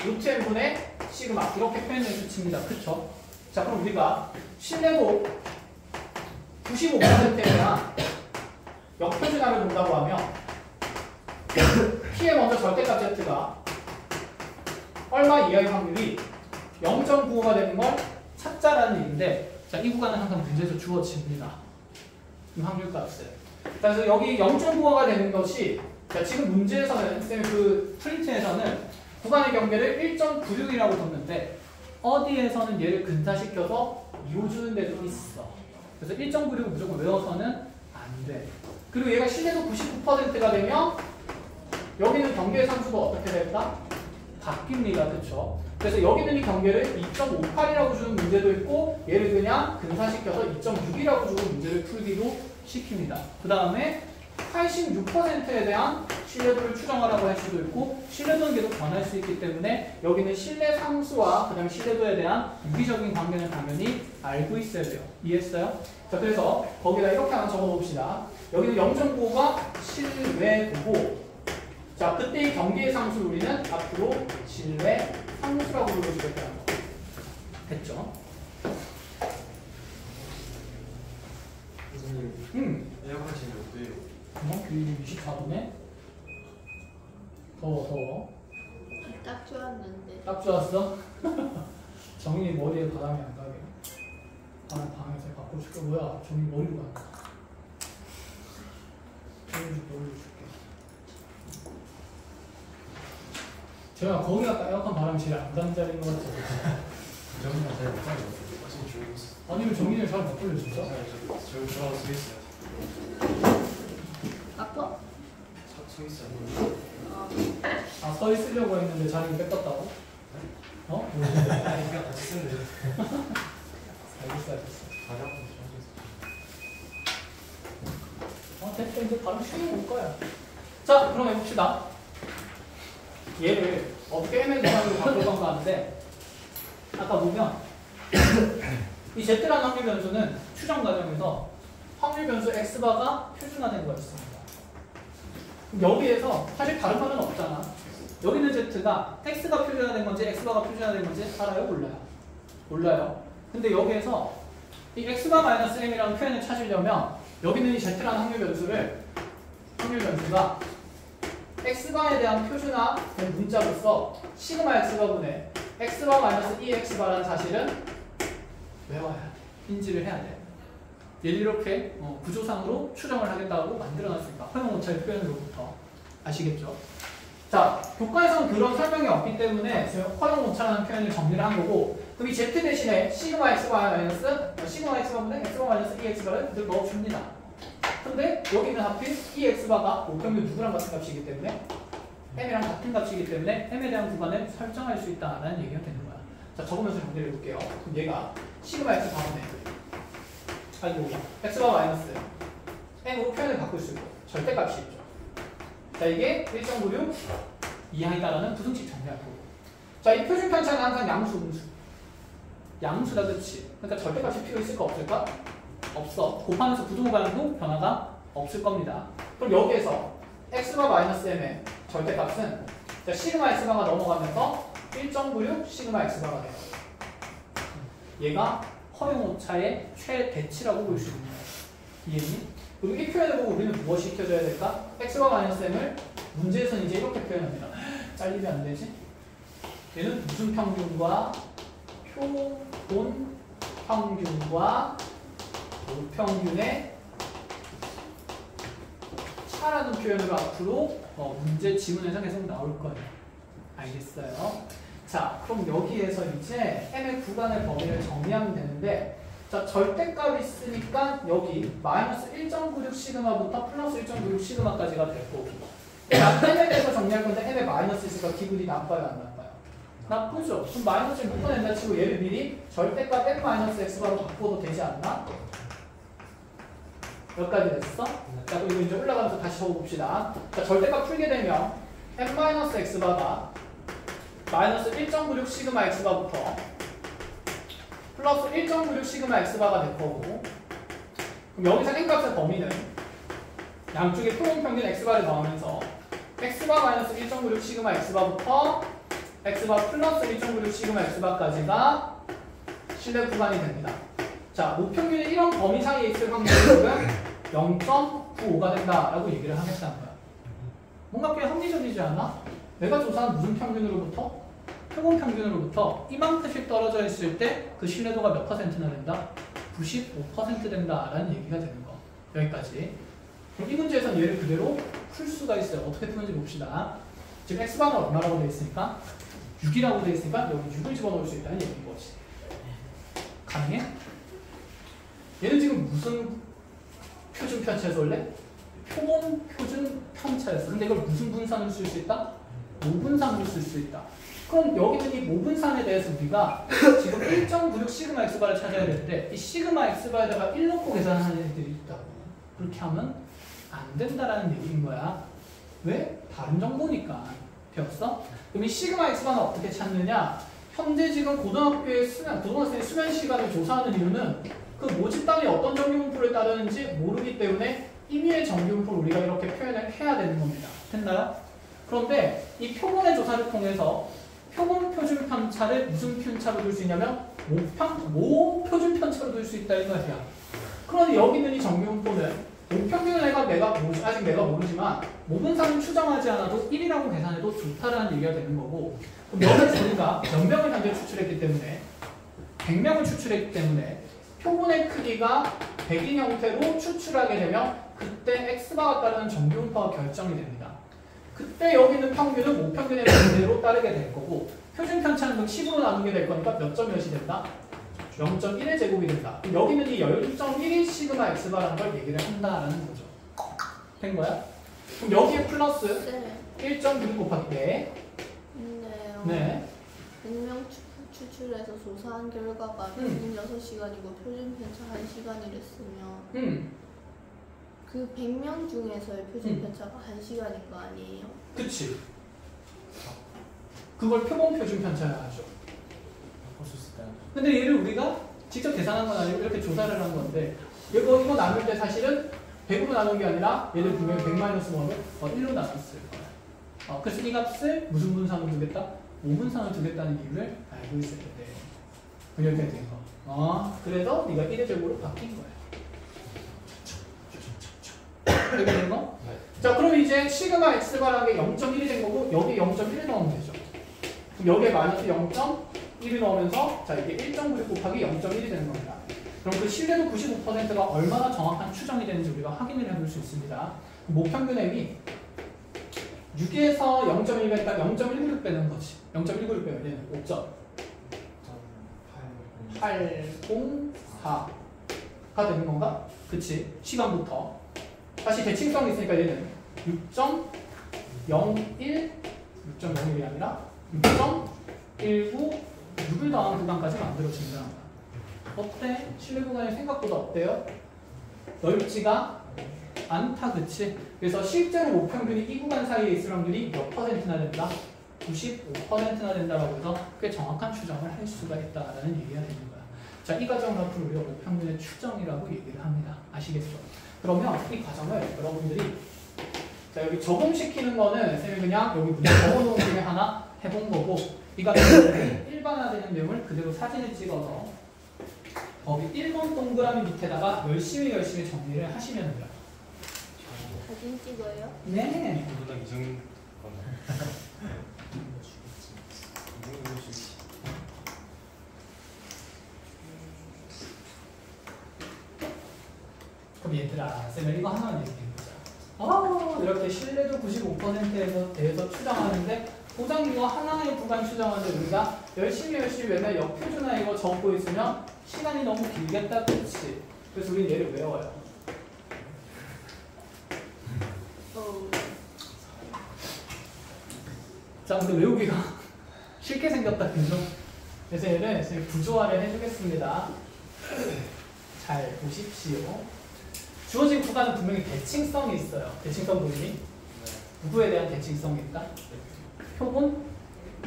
Speaker 1: 루트 n분의 시그마 이렇게 표현된 수치입니다. 그쵸? 자, 그럼 우리가 신뢰도 95%에 대한 역표준화를 본다고 하면 P의 먼저 절대값 Z가 얼마 이하의 확률이 0.95가 되는 걸 찾자라는 얘기인데, 자, 이 구간은 항상 문제에서 주어집니다. 이 확률값을. 그래서 여기 0.95가 되는 것이, 자, 지금 문제에서는 쌤 그 프린트에서는 구간의 경계를 1.96이라고 뒀는데 어디에서는 얘를 근사시켜서 이어주는 데도 있어. 그래서 1.96을 무조건 외워서는 안 돼. 그리고 얘가 신뢰도 99%가 되면 여기는 경계의 상수가 어떻게 될까? 바뀝니다. 그쵸? 그래서 여기 있는 이 경계를 2.58이라고 주는 문제도 있고 얘를 그냥 근사시켜서 2.6이라고 주는 문제를 풀기도 시킵니다. 그 다음에 86%에 대한 신뢰도를 추정하라고 할 수도 있고 신뢰도는 계속 변할 수 있기 때문에 여기는 신뢰 상수와 그 다음에 신뢰도에 대한 유기적인 관계는 당연히 알고 있어야 돼요. 이해했어요? 자, 그래서 거기다 이렇게 한번 적어봅시다. 여기는 0.95가 신뢰도고, 자, 그때 이 경계의 상수를 우리는 앞으로 신뢰 상수라고 불러주겠다는 거. 됐죠?
Speaker 4: 선생님, 에어컨 지금 몇 도예요?
Speaker 1: 교육이 24도네? 더워.
Speaker 2: 딱 좋았는데.
Speaker 1: 딱 좋았어? 정인이 머리에 바람이 안 가게. 바람 방에서 갖고 줄게. 뭐야? 정인이 머리로 간다. 정인이 머리로 줄게. 제가 거기 갔다 에어컨 바람이 제일 안 가는 자리인 것 같아요.
Speaker 4: 정말 잘 못하는 것 같아요. 선생님 조용히 있어.
Speaker 1: 아니면 정인이를 잘 못 돌려 진짜?
Speaker 4: 저 저하고 서 있어요.
Speaker 2: 아빠?
Speaker 4: 서 있어요.
Speaker 1: 아, 서 있으려고 했는데 자리를 뺏겼다고? 어?
Speaker 4: 아니, 그냥 같이 쓰면 돼요.
Speaker 1: 알겠어.
Speaker 4: 가장
Speaker 1: 됐어. 이제 바로 쉬어볼 거야. 자, 그럼 해봅시다. 얘를 어떻게 m의 구간으로 바꿀 건가 하는데, 아까 보면 이 Z라는 확률 변수는 추정 과정에서 확률 변수 x바가 표준화된 거였습니다. 여기에서 사실 다른 말은 없잖아. 여기 있는 Z가 x가 표준화된 건지 x바가 표준화된 건지 알아요? 몰라요? 몰라요. 근데 여기에서 이 x바 마이너스 m이라는 표현을 찾으려면 여기 있는 이 Z라는 확률 변수가 x바에 대한 표준화 된 문자로서 시그마 x바 분의 x바 마이너스 2x바라는 사실은 외워야 돼. 인지를 해야 돼. 얘를 이렇게 구조상으로 추정을 하겠다고 만들어놨으니까 허용오차의 표현으로부터 아시겠죠? 자, 교과에서는 그런 설명이 없기 때문에 허용오차라는 표현을 정리를 한 거고, 그럼 이 z 대신에 시그마 x바 마이너스 시그마 x바 분의 x바 마이너스 2x바를 늘 넣어줍니다. 근데 여기는 하필 2x바가 우평균 누구랑 같은 값이기 때문에 m이랑 같은 값이기 때문에 m에 대한 구간을 설정할 수 있다라는 얘기가 되는 거야. 자, 적으면서 정리를 해볼게요. 그럼 얘가 시그마 x 바분의 아이고 x바 마이너스 m으로 표현을 바꿀 수 있고 절대값이 있죠. 자, 이게 1.96 이하이다라는 부등식 정리할 거고. 자, 이 표준 편차는 항상 양수, 음수. 양수다, 그치? 그러니까 절대값이 필요 있을까 없을까? 없어. 곱하면서 부등호반도 변화가 없을 겁니다. 그럼 여기에서 x바 마이너스 m의 절대값은 자, 시그마 x바가 넘어가면서 1.96 시그마 x바가 돼요. 얘가 허용오차의 최대치라고 볼 수 있는 거예요. 이해니? 그리고 이 표현을 보고 우리는 무엇이 익혀줘야 될까? x바 마이너스 m을 문제에서는 이제 이렇게 표현합니다. 잘리면 안 되지? 얘는 무슨 평균과 표본 평균과 우평균의 차라는 표현으로 앞으로 문제 지문에서 계속 나올 거예요. 알겠어요? 자, 그럼 여기에서 이제 m의 구간의 범위를 정리하면 되는데, 자, 절대값이 있으니까 여기 마이너스 1.96 시그마부터 플러스 1.96 시그마까지가 될 거고, m에 대해서 정리할 건데 m에 마이너스 있으니까 기분이 나빠요, 안 나빠요? 나쁘죠. 그럼 마이너스를 묶어낸다 치고 얘를 미리 절대값 m 마이너스 x바로 바꿔도 되지 않나? 몇 가지 됐어? 자, 그리고 이제 올라가면서 다시 적어봅시다. 자, 절대값 풀게 되면 m 마이너스 x바가 마이너스 1.96 시그마 x바부터 플러스 1.96 시그마 x바가 될 거고, 그럼 여기서 n값의 범위는 양쪽에 표본 평균 x바를 넣으면서 x바 마이너스 1.96 시그마 x바부터 x바 플러스 1.96 시그마 x바까지가 실내 구간이 됩니다. 자, 우평균이 이런 범위 사이에 있을 확률은 0.95가 된다라고 얘기를 하겠다는 거야. 뭔가 꽤 합리적이지 않아? 내가 조사한 무슨 평균으로부터? 표본 평균으로부터 이만큼씩 떨어져 있을 때 그 신뢰도가 몇 퍼센트나 된다? 95% 된다라는 얘기가 되는 거. 여기까지. 그럼 이 문제에서는 얘를 그대로 풀 수가 있어요. 어떻게 푸는지 봅시다. 지금 x바는 얼마라고 되어 있으니까? 6이라고 되어 있으니까 여기 6을 집어넣을 수 있다는 얘기인 거지. 가능해? 얘는 지금 무슨 표준 편차에서 원래? 표본 표준 편차였어. 근데 이걸 무슨 분산으로 쓸 수 있다? 모분산으로 쓸 수 있다. 그럼 여기는 이 모분산에 대해서 우리가 지금 1.96 시그마 x바를 찾아야 되는데 이 시그마 x바에다가 1 넣고 계산하는 애들이 있다고. 그렇게 하면 안 된다라는 얘기인 거야. 왜? 다른 정보니까. 배웠어? 그럼 이 시그마 x바는 어떻게 찾느냐? 현재 지금 고등학교의 고등학생의 수면 시간을 조사하는 이유는 그 모집단이 어떤 정규분포를 따르는지 모르기 때문에 임의의 정규분포를 우리가 이렇게 표현을 해야 되는 겁니다. 됐나요? 그런데 이 표본의 조사를 통해서 표본 표준 편차를 무슨 편차로 둘 수 있냐면 모 표준 편차로 둘 수 있다 이 말이야. 그런데 여기 있는 이 정규분포는 우평균을 아직 내가 모르지만 모분산을 추정하지 않아도 1이라고 계산해도 좋다라는 얘기가 되는 거고, 그럼 여기서 우리가 몇 명을 현재 추출했기 때문에 100명을 추출했기 때문에 표본의 크기가 100인 형태로 추출하게 되면 그때 x바가 따르는 정규분포가 결정이 됩니다. 그때 여기 있는 평균은 모평균의 반대로 따르게 될 거고, 표준 편차는 10으로 나누게 될 거니까 몇 점 몇이 된다? 0.1의 제곱이 된다. 여기 있는 이 12.1이 시그마 x바라는 걸 얘기를 한다라는 거죠. 된 거야? 그럼 여기에 플러스
Speaker 2: 네.
Speaker 1: 1.6 곱하기 네. 네.
Speaker 2: 100명 추출해서 조사한 결과가 평균 6시간이고 표준 편차 1시간이랬으면 그 100명 중에서의 표준 편차가 1시간인 거 아니에요?
Speaker 1: 그치. 그걸 표본 표준 편차라 하죠. 근데 얘를 우리가 직접 계산한 건 아니고 이렇게 조사를 한 건데, 이거 나눌 때 사실은 100으로 나눈 게 아니라 얘를 분명히 100-1을 1로 나눴을 거야. 그래서 이 값을 무슨 분산으로 두겠다? 5분산으로 두겠다는 이유를 알고 있어야 돼. 이렇게 된 거. 그래서 네가 1의 제곱으로 바뀐 거야. 이렇게 된 거? 자, 그럼 이제 시그마 x바라는 게 0.1이 된 거고 여기 0.1 넣으면 되죠. 그럼 여기에 마이너스 0.1을 넣으면서 자 이게 1.96 곱하기 0.1이 되는 겁니다. 그럼 그 신뢰도 95%가 얼마나 정확한 추정이 되는지 우리가 확인을 해볼 수 있습니다. 목평균액이 6에서 0.1배니까 0.196 빼는 거지. 0.196 빼면 얘는 5.804가 되는 건가? 그치? 시간부터. 다시 대칭성이 있으니까 얘는 6.01이 아니라 6.19 6을 더한 구간까지 만들어준다. 어때? 신뢰 구간이 생각보다 어때요? 넓지가 않다, 그치? 그래서 실제로 목평균이 이 구간 사이에 있을 확률이 몇 퍼센트나 된다? 95%나 된다고 해서 꽤 정확한 추정을 할 수가 있다라는 얘기가 되는 거야. 자, 이 과정을 앞으로 우리가 목평균의 추정이라고 얘기를 합니다. 아시겠죠? 그러면 이 과정을 여러분들이 자 여기 적용시키는 거는 쌤이 그냥 여기 문제 적어놓은 중에 하나 해본 거고 이 과정을 일반화되는 내용을 그대로 사진을 찍어서 거기 1번 동그라미 밑에다가 열심히 정리를 하시면 돼요.
Speaker 2: 사진 찍어요?
Speaker 1: 네.
Speaker 4: 보다 이정
Speaker 1: 그럼 얘들아, 쌤은 이거 하나만 얘기해보자. 이렇게 신뢰도 95%에서 대해서 추정하는데 고작 이거 하나의 구간 추정하는데 우리가 열심히 맨날 역표준화 이거 적고 있으면 시간이 너무 길겠다, 그렇지? 그래서 우리는 얘를 외워요. 자, 근데 외우기가 쉽게 생겼다, 그죠? 그래서 얘를 쌤이 구조화를 해주겠습니다. 잘 보십시오. 주어진 구간은 분명히 대칭성이 있어요. 대칭성 부분이 누구에 대한 대칭성이 있다? 표본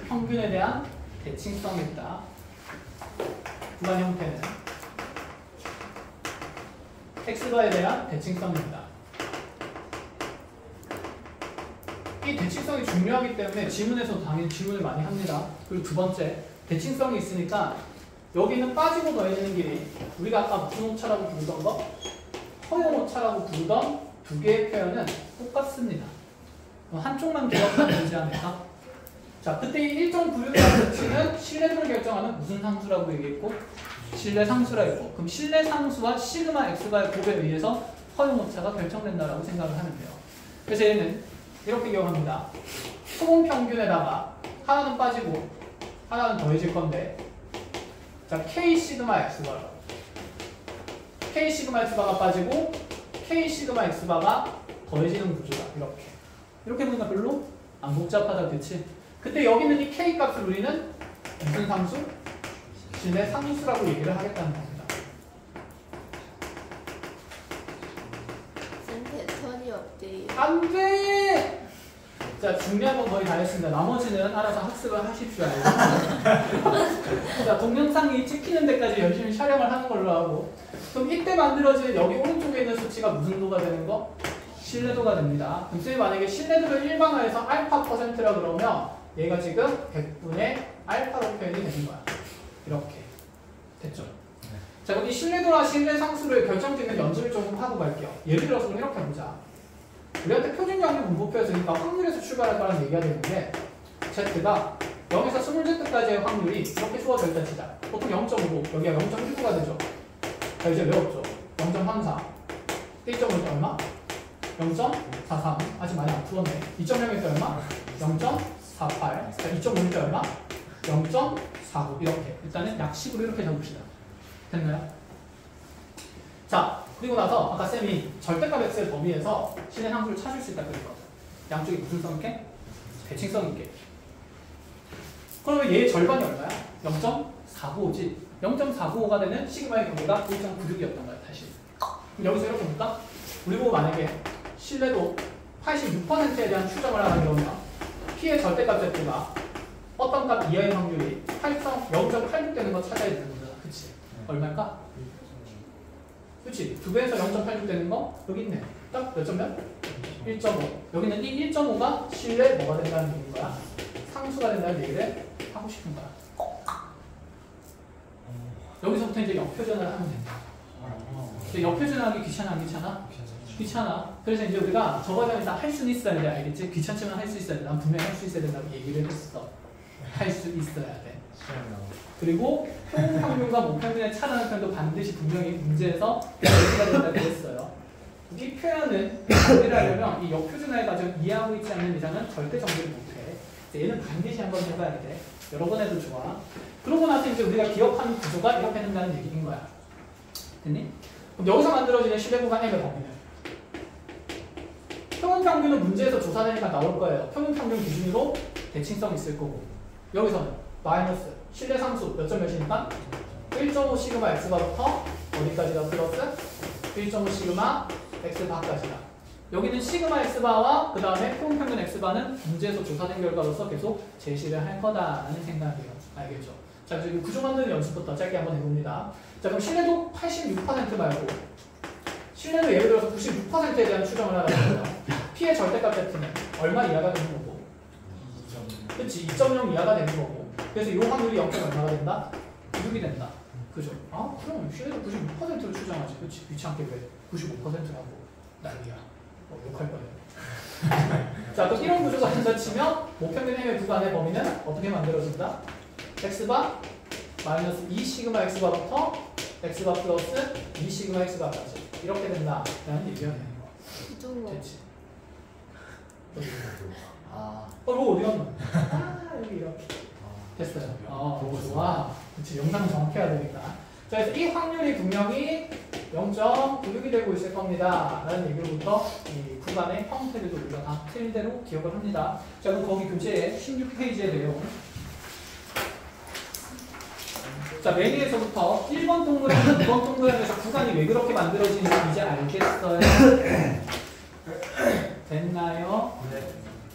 Speaker 1: 평균에 대한 대칭성이 있다. 구간 형태는 x바에 대한 대칭성입니다. 이 대칭성이 중요하기 때문에 지문에서 당연히 질문을 많이 합니다. 그리고 두 번째, 대칭성이 있으니까 여기는 빠지고 더해지는 길이 우리가 아까 무슨 오차라고 부르던 거? 허용 오차라고 부르던 두 개의 표현은 똑같습니다. 한쪽만 기억하면 되지 않을까? 자, 그때 이 1.96이라는 수치는 신뢰도를 결정하는 무슨 상수라고 얘기했고 신뢰 상수라 했고 그럼 신뢰 상수와 시그마 x바의 곱에 의해서 허용 오차가 결정된다라고 생각을 하면 돼요. 그래서 얘는 이렇게 기억합니다. 소공 평균에다가 하나는 빠지고 하나는 더해질 건데 자, K 시그마 x바라고 K 시그마 x바가 빠지고 K 시그마 x바가 더해지는 구조다. 이렇게 보니까 별로 안 복잡하다, 그치? 그때 여기는 이 K 값을 우리는 무슨 상수? 신뢰 상수라고 얘기를 하겠다는 겁니다.
Speaker 2: 쌤 패턴이 없대요.
Speaker 1: 안 돼! 자, 준비한 건 거의 다 했습니다. 나머지는 알아서 학습을 하십시오. 자, 동영상이 찍히는 데까지 열심히 촬영을 하는 걸로 하고 그럼 이때 만들어진 여기 오른쪽에 있는 수치가 무슨 도가 되는 거? 신뢰도가 됩니다. 그럼 쌤이 만약에 신뢰도를 일반화해서 알파 %라 그러면 얘가 지금 100분의 알파로 표현이 되는 거야. 이렇게. 됐죠? 네. 자, 여기 신뢰도와 신뢰 상수를 결정짓는 연습을 조금 하고 갈게요. 예를 들어서 이렇게 해보자. 우리한테 표준정리 분포표였으니까 확률에서 출발할 거라는 얘기가 되는데 Z가 0에서 20Z까지의 확률이 이렇게 주어져 있다 치자. 보통 0.5, 여기가 0.19가 되죠. 자, 이제 외웠죠. 0.34 1.5일 때 얼마? 0.43 아직 많이 안 풀었네. 2.0일 때 얼마? 0.48 자, 2.5일 때 얼마? 0.49 이렇게 일단은 약식으로 이렇게 적읍시다. 됐나요? 자, 그리고 나서 아까 쌤이 절대값 x의 범위에서 신의 상수를 찾을 수 있다 그랬거든. 양쪽이 무슨 성 있게? 대칭성 있게. 그러면 얘의 절반이 얼마야? 0.495지. 0.495가 되는 시그마의 경우가 1.96이었던 거야, 다시. 그럼 여기서 이렇게 볼까? 우리 보고 만약에 신뢰도 86%에 대한 추정을 하라 그러면 P의 절대값 Z가 어떤 값 이하의 확률이 0.86 되는 거 찾아야 되는 거잖아. 그치? 얼마일까? 그치? 2배에서 0.86 되는 거 여기 있네. 딱 몇 점면? 1.5. 여기는 이 1.5가 신뢰 뭐가 된다는 얘기인 거야? 상수가 된다는 얘기를 하고 싶은 거야. 여기서부터 이제 역표전을 하면 된다. 근데 역표전하기 귀찮아 안 귀찮아? 귀찮아. 그래서 이제 우리가 저거에 대한 일단 할 수는 있어야 돼. 알겠지? 귀찮지만 할 수 있어야 돼. 난 분명히 할 수 있어야 된다고 얘기를 했어. 할 수 있어야 돼. 그리고 평균과 모평균의 차라는 표현도 반드시 분명히 문제에서 얘기가 된다고 했어요. 이 표현은 정리를 하려면 이 역표준화의 과정을 이해하고 있지 않는 이상은 절대 정리를 못해. 얘는 반드시 한번 해봐야 돼. 여러 번 해도 좋아. 그러고 나서 이제 우리가 기억하는 구조가 이렇게 된다는 얘기인 거야. 됐니? 그럼 여기서 만들어지는 신뢰구간 M의 범위는 평균은 문제에서 조사되니까 나올 거예요. 평균 기준으로 대칭성 있을 거고 여기서는 마이너스 신뢰상수 몇 점 몇이니까 1.5 시그마 x바부터 어디까지가 플러스 1.5 시그마 x바까지다. 여기는 시그마 x바와 그 다음에 평균 x바는 문제에서 조사된 결과로서 계속 제시를 할 거다라는 생각이에요. 알겠죠? 자, 그래서 구조 만드는 연습부터 짧게 한번 해봅니다. 자, 그럼 신뢰도 86% 말고 신뢰도 예를 들어서 96%에 대한 추정을 하라고 해요. P의 절대값 Z는 얼마 이하가 되는 거고 그치? 2.0 이하가 되는 거고 그래서 이 확률이 0. 얼마가 된다? 6이 된다. 그죠? 아, 그럼 신뢰도 96%로 추정하지. 그치? 귀찮게 왜 95%라고 난리야. 욕할 거예요. 자, 그럼 이런 구조가 된다 치면 모평균 M의 구간의 범위는 어떻게 만들어진다? x바 마이너스 2 시그마 x바부터 x바 플러스 2 시그마 x바까지 이렇게 된다라는 얘기가 되는 거야.
Speaker 2: 부정어.
Speaker 1: 됐지? 이거 어디 갔노? 여기 이렇게 됐어요. 좋아. 그치, 영상 정확해야 되니까. 자, 그래서 이 확률이 분명히 0.96이 되고 있을 겁니다. 라는 얘기로부터 이 구간의 형태들도 우리가 다 틀린 대로 기억을 합니다. 자, 그럼 거기 교재에 16페이지의 내용. 자, 맨 위에서부터 1번 동그라미, 2번 동그라미에서 구간이 왜 그렇게 만들어지는지 이제 알겠어요? 됐나요?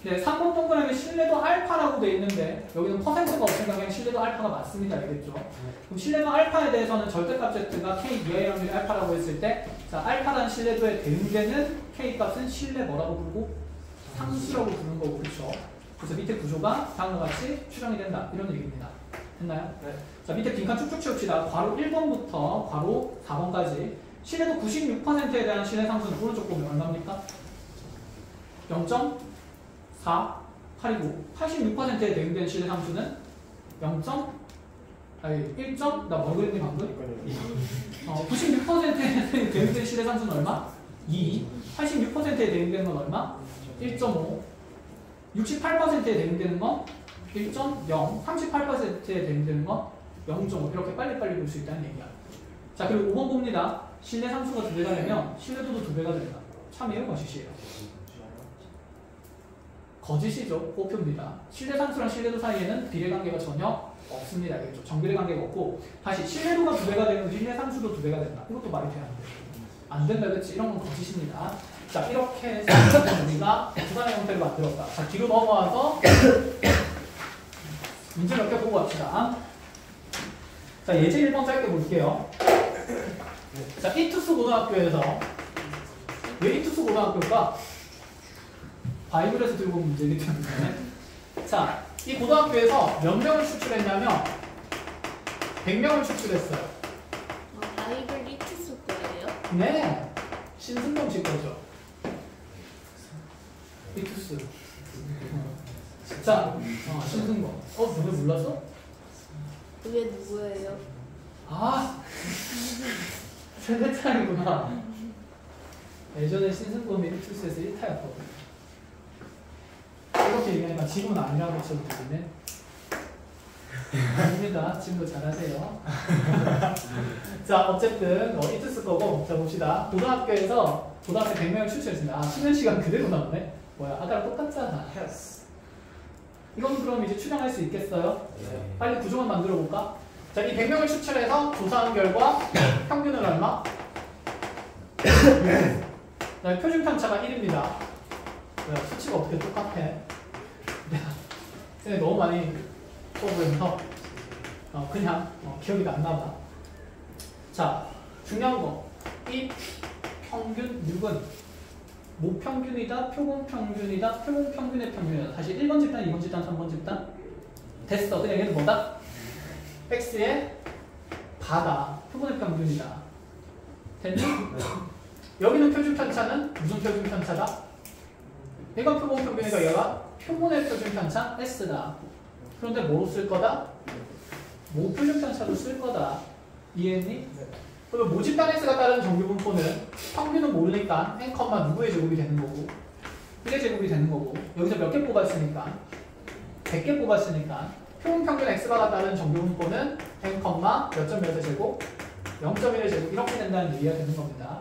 Speaker 1: 네, 3번 동그라미 신뢰도 알파라고 돼 있는데 여기는 퍼센트가 없으니까 그냥 신뢰도 알파가 맞습니다. 알겠죠? 그럼 신뢰도 알파에 대해서는 절대값 Z가 K 이하의 확률이 알파라고 했을 때 자, 알파라는 신뢰도에 대응되는 K 값은 신뢰 뭐라고 부르고? 상수라고 부르는 거고 그렇죠? 그래서 밑에 구조가 다음과 같이 추정이 된다. 이런 얘기입니다. 됐나요? 네. 자, 밑에 빈칸 쭉쭉 채웁시다. 괄호 1번부터 괄호 4번까지 신뢰도 96%에 대한 신뢰 상수는 오른쪽 보면 얼마입니까? 0.489 86%에 대응되는 신뢰 상수는 1. 나 뭐 그랬니 방금? 96%에 대응되는 신뢰 상수는 얼마? 2. 86%에 대응되는 건 얼마? 1.5. 68%에 대응되는 건 1.0. 38%에 대응되는 건 0.5. 이렇게 빨리빨리 볼 수 있다는 얘기야. 자, 그리고 5번 봅니다. 신뢰 상수가 2배가 되면 신뢰도도 2배가 된다. 참이에요, 거짓이에요? 거짓이죠. 꼬표입니다. 신뢰 상수랑 신뢰도 사이에는 비례 관계가 전혀 없습니다. 알겠죠? 정비례 관계가 없고 다시 신뢰도가 2배가 되면 신뢰 상수도 2배가 된다. 이것도 말이 돼야 안 돼. 안 된다, 그렇지? 이런 건 거짓입니다. 자, 이렇게 해서 우리가 구간의 형태를 만들었다. 자, 뒤로 넘어와서 문제 몇 개 보고 갑시다. 자, 예제 1번 짧게 볼게요. 자, 이투스 고등학교에서 왜 이투스 고등학교일까? 바이블에서 들고 온 문제이기 때문에. 자, 이 고등학교에서 몇 명을 추출했냐면 100명을 추출했어요.
Speaker 2: 바이블 이투스 거예요?
Speaker 1: 네, 신승범 씨 거죠. 이투스. 자, 신승범. 너네 몰랐어?
Speaker 2: 그게 누구예요?
Speaker 1: 아, 세대 차이구나. 예전에 신승범이 이투스에서 1타였거든. 이렇게 얘기하니까 지금은 아니라고 쳐도 되겠네. 아닙니다. 지금도 잘하세요. 자, 어쨌든 이투스 거고. 자, 봅시다. 고등학교 100명을 추출했습니다. 수면 시간 그대로 나오네. 뭐야, 아까랑 똑같잖아. 이건 그럼 이제 추정할 수 있겠어요?
Speaker 3: 네.
Speaker 1: 빨리 구조만 만들어 볼까? 자, 이 100명을 추출해서 조사한 결과 평균은 얼마? 표준 편차가 1입니다. 수치가 어떻게 똑같아? 내가 너무 많이 써보면서 그냥 기억이 안 나봐. 자, 중요한 거. 이 평균 6은 모평균이다, 표본평균이다, 표본평균의 평균이다. 다시 1번 집단, 2번 집단, 3번 집단. 됐어. 그냥 얘는 뭐다? X의 바다, 표본의 평균이다. 됐니? 여기는 표준 편차는 무슨 표준 편차다? 얘가 표본 평균이니까 얘가 표본의 표준 편차 S다. 그런데 뭐로 쓸 거다? 모 표준 편차로 쓸 거다. 이해했니? 그러면 모집단 X가 따른 정규분포는 평균은 모르니까 n, 누구의 제곱이 되는 거고 1의 제곱이 되는 거고 여기서 몇 개 뽑았으니까 100개 뽑았으니까 표본 평균 X가 따른 정규분포는 n, 몇 점 몇의 제곱 0.1의 제곱 이렇게 된다는 얘기가 되는 겁니다.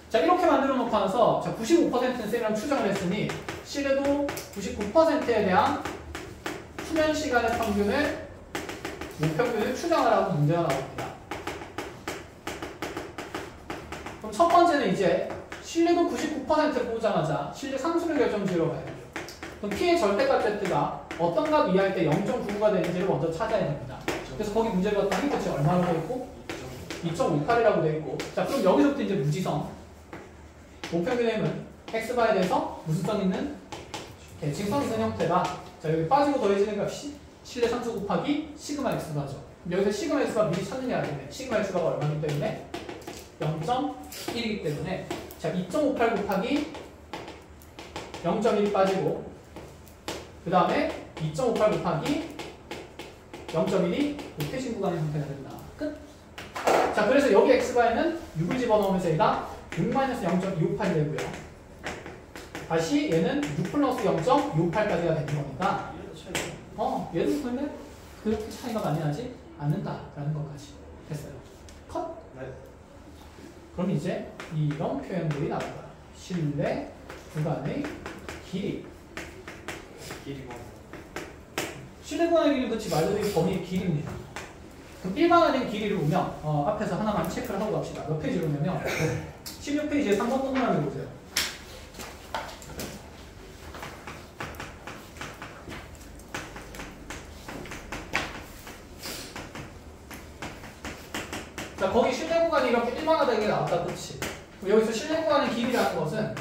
Speaker 1: 자 이렇게 만들어 놓고 나서 자 95%는 쌤이랑 추정을 했으니 실에도 99%에 대한 수면 시간의 평균을 모평균을 추정하라고 문제가 나옵니다. 그럼 첫 번째는 이제 신뢰도 99%를 보자마자 신뢰 상수를 결정지으러 가야 되죠. 그럼 P의 절대값 Z가 어떤 값 이하일 때 0.99가 되는지를 먼저 찾아야 됩니다. 그래서 거기 문제를 봤더니 그치 얼마로 돼 있고 2.58이라고 돼 있고 자 그럼 여기서부터 이제 무지성 모평균의 M은 X바에 대해서 무슨 성 있는 대칭성 있는 형태다. 자 여기 빠지고 더해지는 값이 신뢰 상수 곱하기 시그마 X바죠. 여기서 시그마 X가 미리 찾느냐 알겠네. 시그마 X바가 얼마이기 때문에 0.1이기 때문에 자 2.58 곱하기 0.1 빠지고 그 다음에 2.58 곱하기 0.1이 못해진 구간의 형태가 된다. 끝. 자 그래서 여기 X바에는 6을 집어넣으면서 얘가 6-0.258이 되고요. 다시 얘는 6 플러스 0.258까지가 되는 거니까 얘도 근데 그렇게 차이가 많이 나지 않는다라는 것까지 됐어요. 컷.
Speaker 4: 네.
Speaker 1: 그럼 이제 이런 표현들이 나온다. 실내 구간의 길이.
Speaker 4: 길이고.
Speaker 1: 실내 구간의 길이는 그치 말 그대로 범위의 길이입니다. 그럼 일반화된 길이를 보면 앞에서 하나만 체크를 하고 갑시다. 몇 페이지로 보면요. 16페이지에 3번 동그라미 보세요. 자 거기 실내 구간이 이렇게 일반화되게 나왔다. 그치? 여기서 실내 구간의 길이라는 것은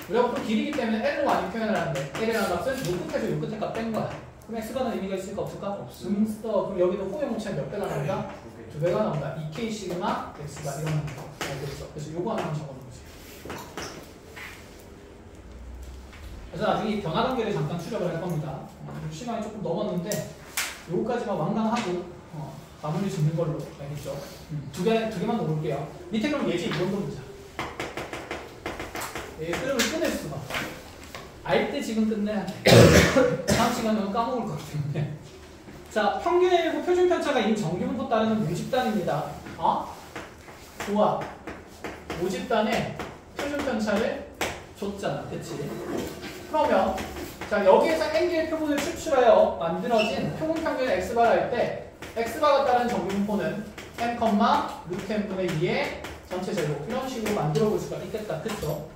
Speaker 1: 우리가 보통 길이기 때문에 L로 많이 표현을 하는데 L이라는 값은 요 끝에서 요 끝에 값 뺀 거야. 그럼 X바는 의미가 있을까 없을까? 없어. 그럼 여기도 호의 모차는 몇 배가 나온다? 2배가 나온다. 2K 시그마 X바 이런 거 알겠어. 그래서 요거 하나만 적어놓으세요. 그래서 나중에 이 변화 관계를 잠깐 추적을 할 겁니다. 시간이 조금 넘었는데 요거까지만 완강하고 마무리 짓는 걸로 알겠죠? 두 개만 더 볼게요. 밑에 그럼 예지 이런 거 보자. 흐름을 끊을 수가. 알 때 지금 끝내야 돼. 다음 시간은 까먹을 것 때문에. 자, 평균의 일고 표준 편차가 인 정규분포 따르는 모집단입니다. 좋아. 모집단에 표준 편차를 줬잖아. 됐지? 그러면 자 여기에서 n개의 표본을 추출하여 만들어진 표본 평균 x바를 할 때 x바가 따른 정규분포는 m, 루트 m분의 2의 전체 제곱 이런 식으로 만들어 볼 수가 있겠다. 그쵸?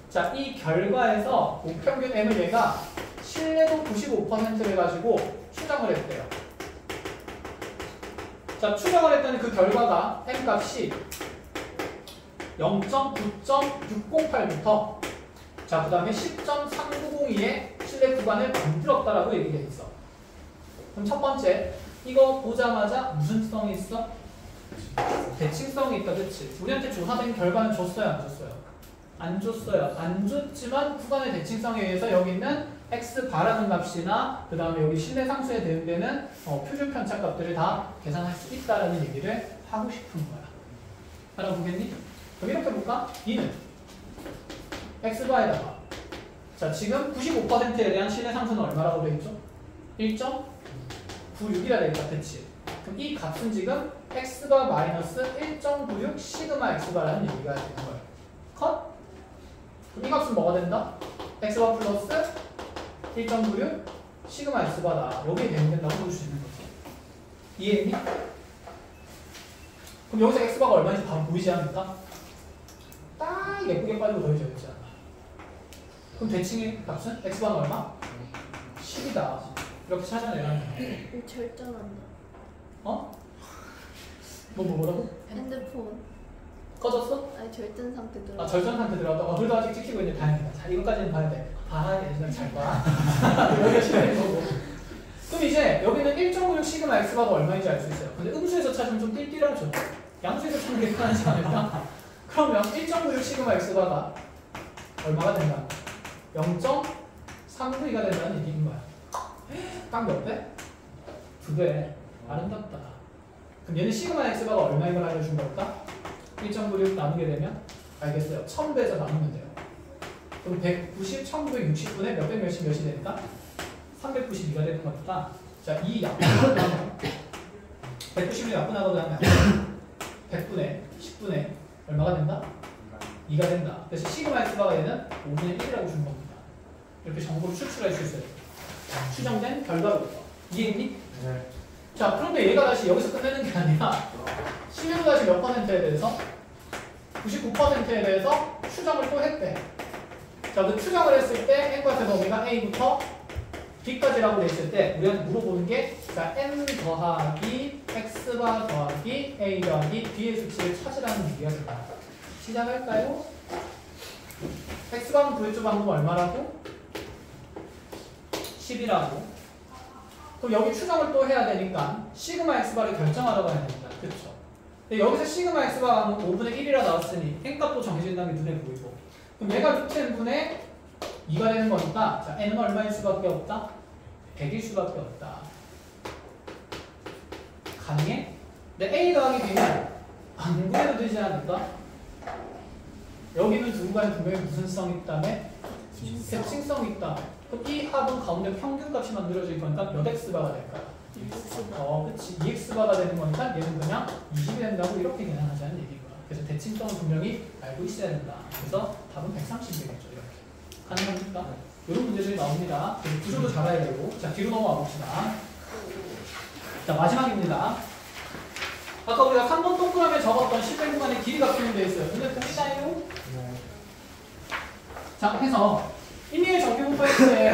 Speaker 1: 자, 이 결과에서 모평균 m을 얘가 신뢰도 95%를 가지고 추정을 했대요. 자, 추정을 했더니 그 결과가 m 값이 0.9.608부터 자, 그 다음에 10.3902의 신뢰 구간을 만들었다라고 얘기가 있어. 그럼 첫 번째, 이거 보자마자 무슨 성이 있어? 대칭성이 있다, 그치? 우리한테 조사된 결과는 줬어요, 안 줬어요? 안 줬어요. 안 줬지만 구간의 대칭성에 의해서 여기 있는 x 바라는 값이나 그 다음에 여기 신뢰 상수에 대응되는 표준 편차 값들을 다 계산할 수 있다라는 얘기를 하고 싶은 거야. 알아보겠니? 그럼 이렇게 볼까? 2는 x바에다가 자 지금 95%에 대한 신뢰 상수는 얼마라고 되어 있죠? 1.96이라 되겠다. 그치? 그럼 이 값은 지금 x바 마이너스 1.96 시그마 x바라는 얘기가 되는 거예요. 컷? 그럼 이 값은 뭐가 된다? x바 플러스 1.96 시그마 x바다. 여기에 대응된다고 볼 수 있는 거지. 이해했니? 그럼 여기서 x바가 얼마인지 바로 보이지 않을까? 딱 예쁘게 빠지고 더해져 있지 않아. 그럼 대칭의 값은 x바는 얼마? 10이다. 이렇게 찾아내라는 거야.
Speaker 2: 절전한다.
Speaker 1: 뭐라고?
Speaker 2: 핸드폰.
Speaker 1: 꺼졌어?
Speaker 2: 아니 절전 상태 들어.
Speaker 1: 아 절전 상태 들어갔다. 그래도 아직 찍히고 있는데 다행이다. 자 이것까지는 봐야 돼. 봐야 돼. 잘 봐. 여기가 시간인 거고. 그럼 이제 여기는 1.96 시그마 x바가 얼마인지 알 수 있어요. 근데 음수에서 찾으면 좀 띨띨하죠. 양수에서 찾는 게 편한 시간일까? 그러면 1.96 시그마 x바가 얼마가 된다? 0.392가 된다는 얘기인 거야. 딱 몇 배? 2배. 아름답다. 그럼 얘는 시그마 x바가 얼마인 걸 알려준 걸까? 1.96 나누게 되면 알겠어요. 1000배에서 나누면 돼요. 그럼 190, 1960분의 몇백 몇이 되니까 392가 되는 거니까 자, 이 약분하고 나면 190을 약분하고 나면 100분의 10분의 얼마가 된다? 2가 된다. 그래서 시그마 x바가 얘는 5분의 1이라고 준 겁니다. 이렇게 정보를 추출할 수 있어요. 추정된 결과로. 이해했니?
Speaker 4: 네.
Speaker 1: 자, 그런데 얘가 다시 여기서 끝내는 게 아니라 시계도 다시 몇 퍼센트에 대해서 99%에 대해서 추정을 또 했대. 자, 그 추정을 했을 때 n과 제곱 오메가 a부터 b까지라고 돼 있을 때 우리한테 물어보는 게 자, n 더하기 x바 더하기 a 더하기 b의 수치를 찾으라는 얘기가 됩니다. 시작할까요? x바는 구해줘 방법 얼마라고? 10이라고. 그럼 여기 추정을 또 해야 되니까 시그마 x바를 결정하러 가야 됩니다. 그렇죠? 근데 여기서 시그마 x바는 5분의 1이라 나왔으니 n값도 정해진다는 게 눈에 보이고 그럼 얘가 루트 n분의 2가 되는 거니까 자, n은 얼마일 수밖에 없다? 100일 수밖에 없다. 가능해? 근데 a 더하기 b는 안 구해도 되지 않을까? 여기는 누군가에 분명히 무슨 성이 있다며? 대칭성이 있다. 그럼 이 합은 가운데 평균값이 만들어질 거니까 몇 x바가 될까요? 그치. 2x바가 되는 거니까 얘는 그냥 20이 된다고 이렇게 계산하자는 얘기인 거야. 그래서 대칭성은 분명히 알고 있어야 된다. 그래서 답은 130 되겠죠. 이렇게. 가능합니까? 이런 문제들이 나옵니다. 그래서 구조도 잘 알아야 되고. 자, 뒤로 넘어가 봅시다. 자, 마지막입니다. 아까 우리가 3번 동그라미에 적었던 10의 구간의 길이가 표현되어 있어요. 눈에 보이나요?
Speaker 4: 네.
Speaker 1: 자, 해서 인리의 정규분포 x에